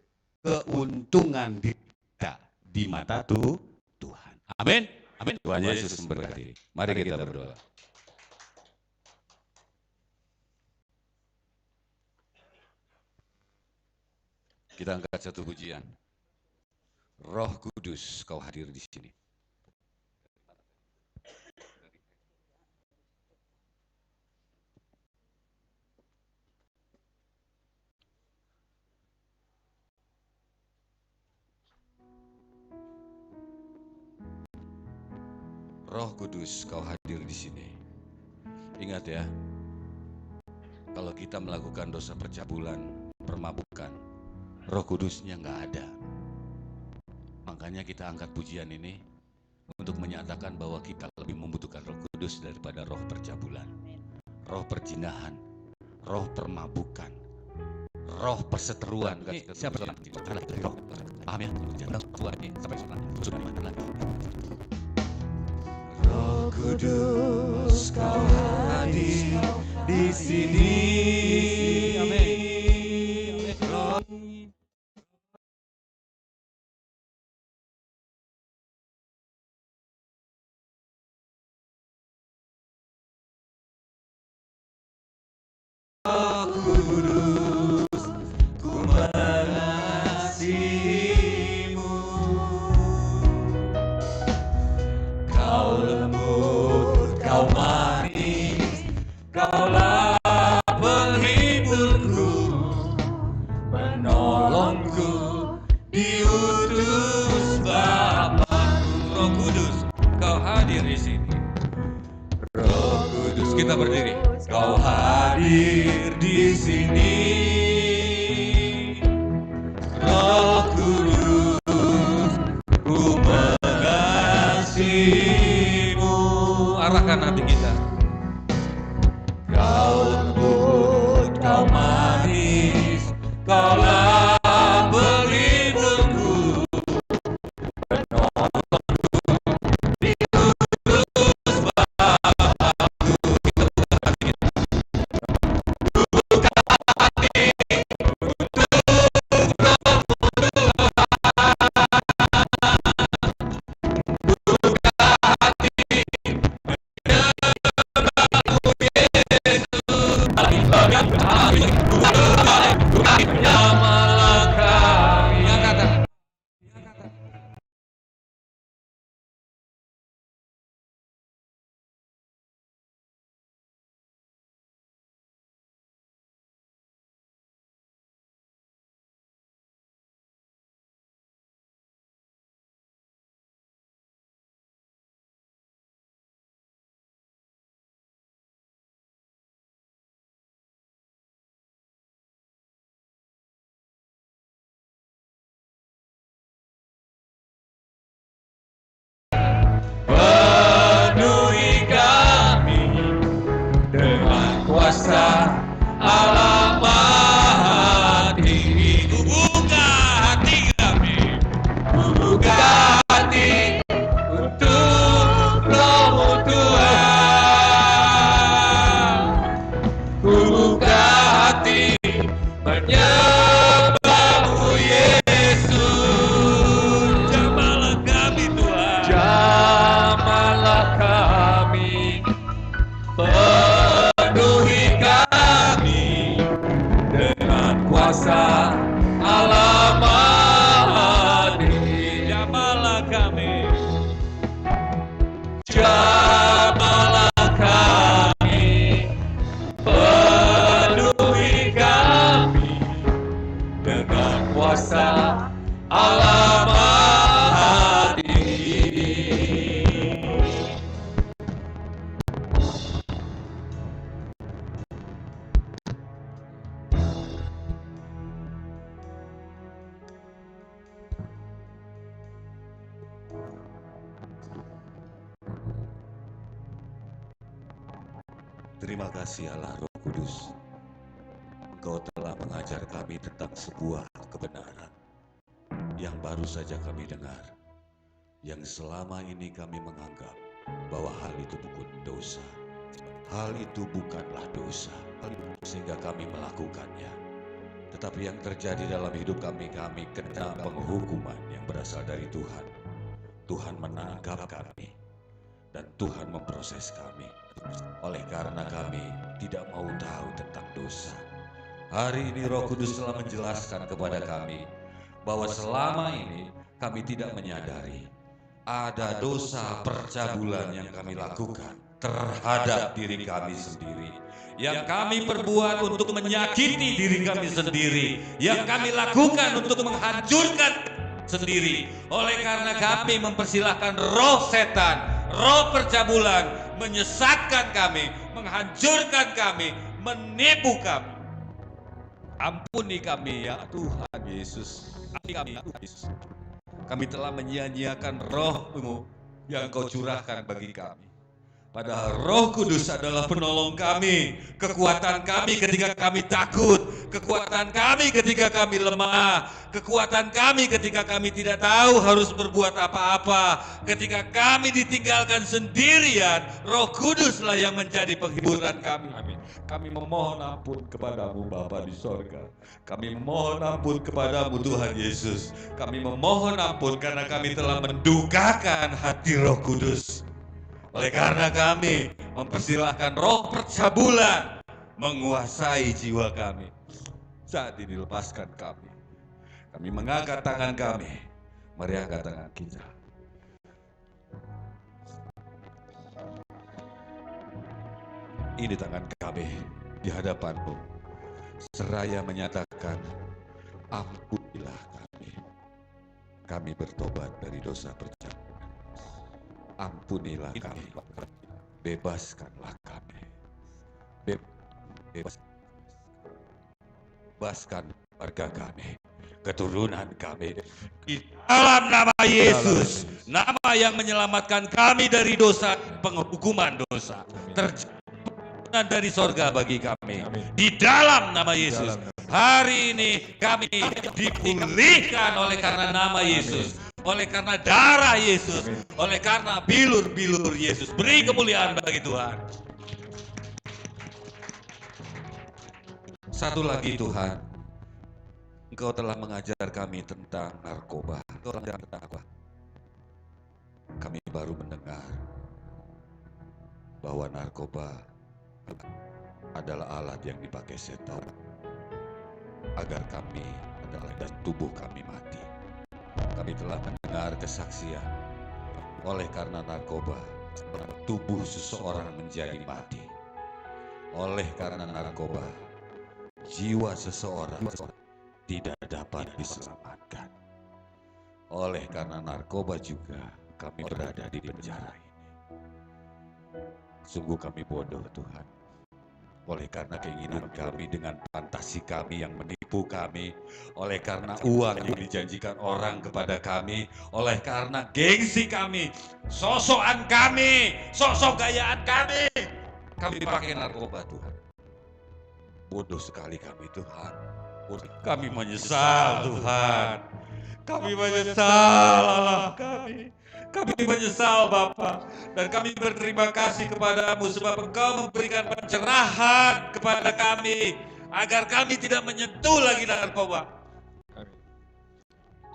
keuntungan kita di mata Tuhan. Amin. Amin. Tuhan Yesus memberkati. Mari kita berdoa. Kita angkat satu pujian. Roh Kudus, kau hadir di sini. Roh Kudus, kau hadir di sini. Ingat ya, kalau kita melakukan dosa percabulan, permabukan, Roh Kudusnya nggak ada. Makanya kita angkat pujian ini untuk menyatakan bahwa kita lebih membutuhkan Roh Kudus daripada roh percabulan, roh perjinahan, roh permabukan, roh perseteruan. Siapa yang roh? Paham ya? Tuhan ini sampai sudah mana lagi? Roh Kudus, kau hadir di sini. Amin. Roh Kudus, ku mengasihimu. Kau lembut, kau manis, kaulah penghibur. kuasa Allah Maha Tinggi. Terima kasih Allah Roh Kudus. Engkau telah mengajar kami tentang sebuah kebenaran yang baru saja kami dengar, yang selama ini kami menganggap bahwa hal itu bukan dosa. Hal itu bukanlah dosa, sehingga kami melakukannya. Tetapi yang terjadi dalam hidup kami kena penghukuman yang berasal dari Tuhan. Tuhan menangkap kami, dan Tuhan memproses kami. Oleh karena kami tidak mau tahu tentang dosa. Hari ini Roh Kudus telah menjelaskan kepada kami bahwa selama ini kami tidak menyadari ada dosa percabulan yang kami lakukan terhadap diri kami sendiri, yang kami perbuat untuk menyakiti diri kami sendiri, yang kami lakukan untuk menghancurkan sendiri. Oleh karena kami mempersilahkan roh setan, roh percabulan menyesatkan kami, menghancurkan kami, menipu kami. Ampuni kami ya Tuhan Yesus. Ampuni kami ya Tuhan Yesus. Kami telah menyia-nyiakan Roh-Mu yang Kau curahkan bagi kami. Padahal Roh Kudus adalah penolong kami, kekuatan kami ketika kami takut, kekuatan kami ketika kami lemah, kekuatan kami ketika kami tidak tahu harus berbuat apa-apa, ketika kami ditinggalkan sendirian. Roh Kuduslah yang menjadi penghiburan kami. Amin. Kami memohon ampun kepadamu Bapa di sorga. Kami memohon ampun kepadamu Tuhan Yesus. Kami memohon ampun karena kami telah mendukakan hati Roh Kudus. Oleh karena kami mempersilahkan roh percabulan menguasai jiwa kami. Saat ini lepaskan kami. Kami mengangkat tangan kami. Mari angkat tangan kita. Ini tangan kami di hadapan-Mu. Seraya menyatakan, ampunilah kami. Kami bertobat dari dosa percabulan. Ampunilah kami, bebaskanlah kami, bebaskan warga kami, keturunan kami, di dalam nama Yesus, nama yang menyelamatkan kami dari dosa, penghukuman dosa, terjatuh dari sorga bagi kami, di dalam nama Yesus. Hari ini kami dipulihkan oleh karena nama Yesus, oleh karena darah Yesus, oleh karena bilur-bilur Yesus. Beri kemuliaan bagi Tuhan. Satu lagi Tuhan, Engkau telah mengajar kami tentang narkoba. Engkau telah mengajar tentang apa? Kami baru mendengar bahwa narkoba adalah alat yang dipakai setan agar kami adalah dan tubuh kami mati. Kami telah mendengar kesaksian, oleh karena narkoba tubuh seseorang menjadi mati. Oleh karena narkoba jiwa seseorang tidak dapat diselamatkan. Oleh karena narkoba juga kami berada di penjara ini. Sungguh kami bodoh Tuhan. Oleh karena keinginan kami dengan fantasi kami yang menipu kami, oleh karena uang yang dijanjikan orang kepada kami, oleh karena gengsi kami, sosokan kami, sosok gayaan kami pakai narkoba Tuhan. Bodoh sekali kami Tuhan. Kami menyesal Tuhan. Kami menyesal Allah kami. Kami menyesal Bapa, dan kami berterima kasih kepadamu sebab Engkau memberikan pencerahan kepada kami agar kami tidak menyentuh lagi narkoba.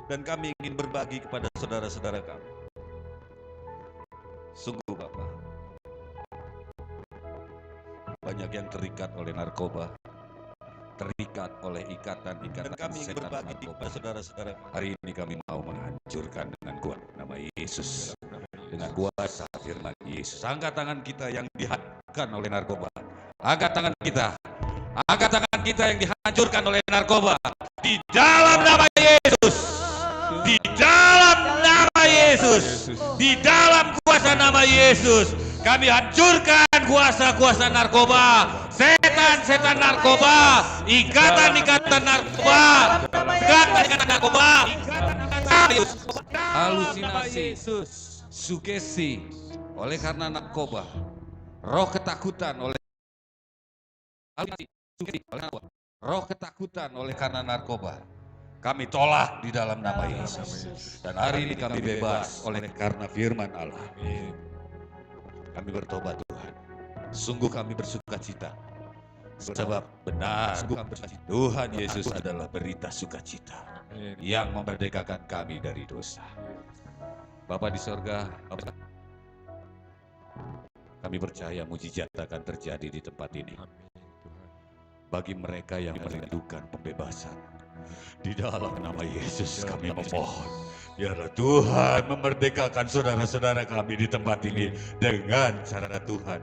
Dan kami ingin berbagi kepada saudara-saudara kami. Sungguh Bapa, banyak yang terikat oleh narkoba, terikat oleh ikatan-ikatan kami ingin berbagi kepada saudara-saudara. Hari ini kami mau menghancurkan dengan kuat nama Yesus, dengan kuasa firman Yesus. Angkat tangan kita yang dihancurkan oleh narkoba, angkat tangan kita, Angkat tangan kita yang dihancurkan oleh narkoba. Di dalam nama Yesus. Di dalam nama Yesus. Di dalam kuasa nama Yesus. Kami hancurkan kuasa-kuasa narkoba, setan-setan narkoba, ikatan-ikatan narkoba, ikatan-ikatan narkoba, halusinasi, sugesti oleh karena narkoba, roh ketakutan oleh roh ketakutan oleh karena narkoba. Kami tolak di dalam nama Yesus. Dan hari ini kami bebas oleh karena firman Allah. Kami bertobat Tuhan. Sungguh kami bersuka cita. Sebab benar Tuhan Yesus adalah berita sukacita yang memerdekakan kami dari dosa. Bapa di sorga, kami percaya mujizat akan terjadi di tempat ini. Bagi mereka yang merindukan pembebasan, di dalam nama Yesus kami memohon. Biarlah Tuhan memerdekakan saudara-saudara kami di tempat ini dengan cara Tuhan.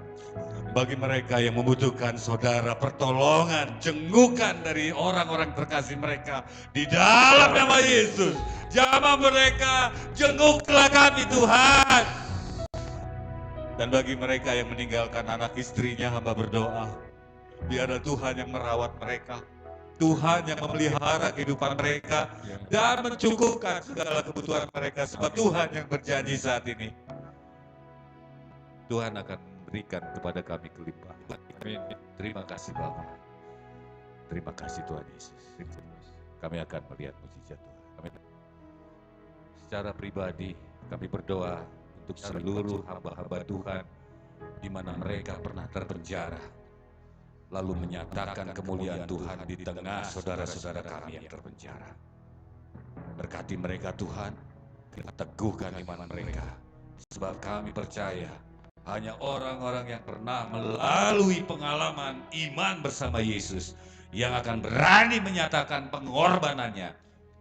Bagi mereka yang membutuhkan saudara pertolongan, cengukan dari orang-orang terkasih mereka, di dalam nama Yesus, jamah mereka, jenguklah kami Tuhan. Dan bagi mereka yang meninggalkan anak istrinya, hamba berdoa, biarlah Tuhan yang merawat mereka, Tuhan yang memelihara kehidupan mereka dan mencukupkan segala kebutuhan mereka, sebab Tuhan yang berjanji saat ini Tuhan akan memberikan kepada kami kelimpahan. Terima kasih Bapa. Terima kasih Tuhan Yesus. Kami akan melihat mujizat Tuhan. Secara pribadi kami berdoa untuk seluruh hamba-hamba Tuhan di mana mereka pernah terpenjara, lalu menyatakan kemuliaan Tuhan di tengah saudara-saudara kami yang terpenjara. Berkati mereka Tuhan, teguhkan iman mereka, sebab kami percaya hanya orang-orang yang pernah melalui pengalaman iman bersama Yesus yang akan berani menyatakan pengorbanannya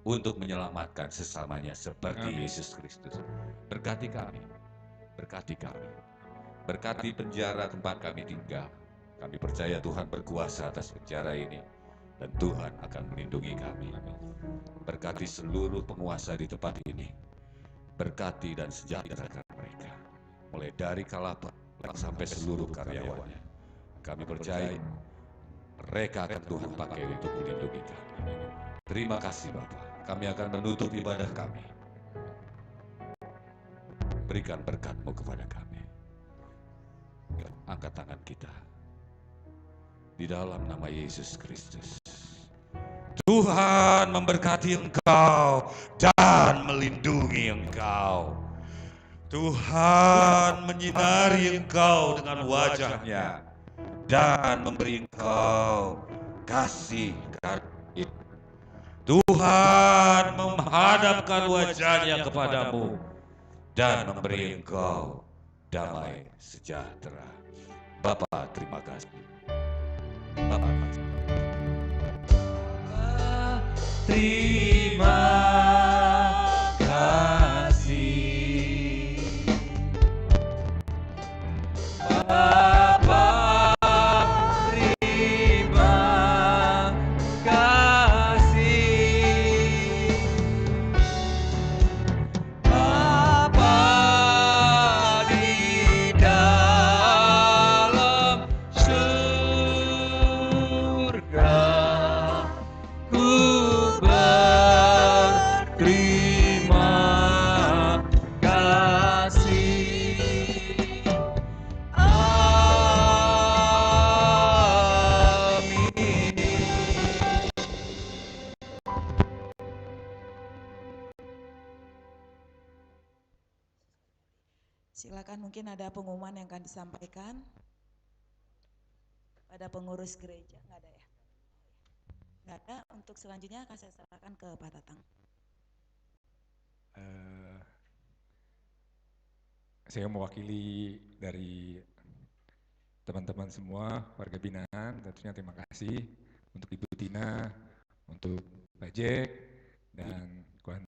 untuk menyelamatkan sesamanya seperti Yesus Kristus. Berkati kami, berkati kami, berkati penjara tempat kami tinggal. Kami percaya Tuhan berkuasa atas penjara ini dan Tuhan akan melindungi kami. Berkati seluruh penguasa di tempat ini. Berkati dan sejahterakan mereka. Mulai dari Kalapa sampai seluruh karyawannya. Kami percaya mereka akan Tuhan pakai untuk melindungi kami. Terima kasih Bapa. Kami akan menutup ibadah kami. Berikan berkat-Mu kepada kami. Angkat tangan kita. Di dalam nama Yesus Kristus. Tuhan memberkati engkau dan melindungi engkau. Tuhan menyinari engkau dengan wajah-Nya dan memberi engkau kasih karunia. Tuhan menghadapkan wajah-Nya kepadamu dan memberi engkau damai sejahtera. Bapa, terima kasih. Terima kasih Bapa, terima kasih Bapa di dalam surga. Ku berterima kasih. Amin. Silakan, mungkin ada pengumuman yang akan disampaikan pada pengurus gereja. Nggak ada ya? Nggak ada. Untuk selanjutnya akan saya serahkan ke Pak Tatang. Saya mewakili dari teman-teman semua warga binaan, tentunya terima kasih untuk Ibu Tina, untuk Pak Jack, dan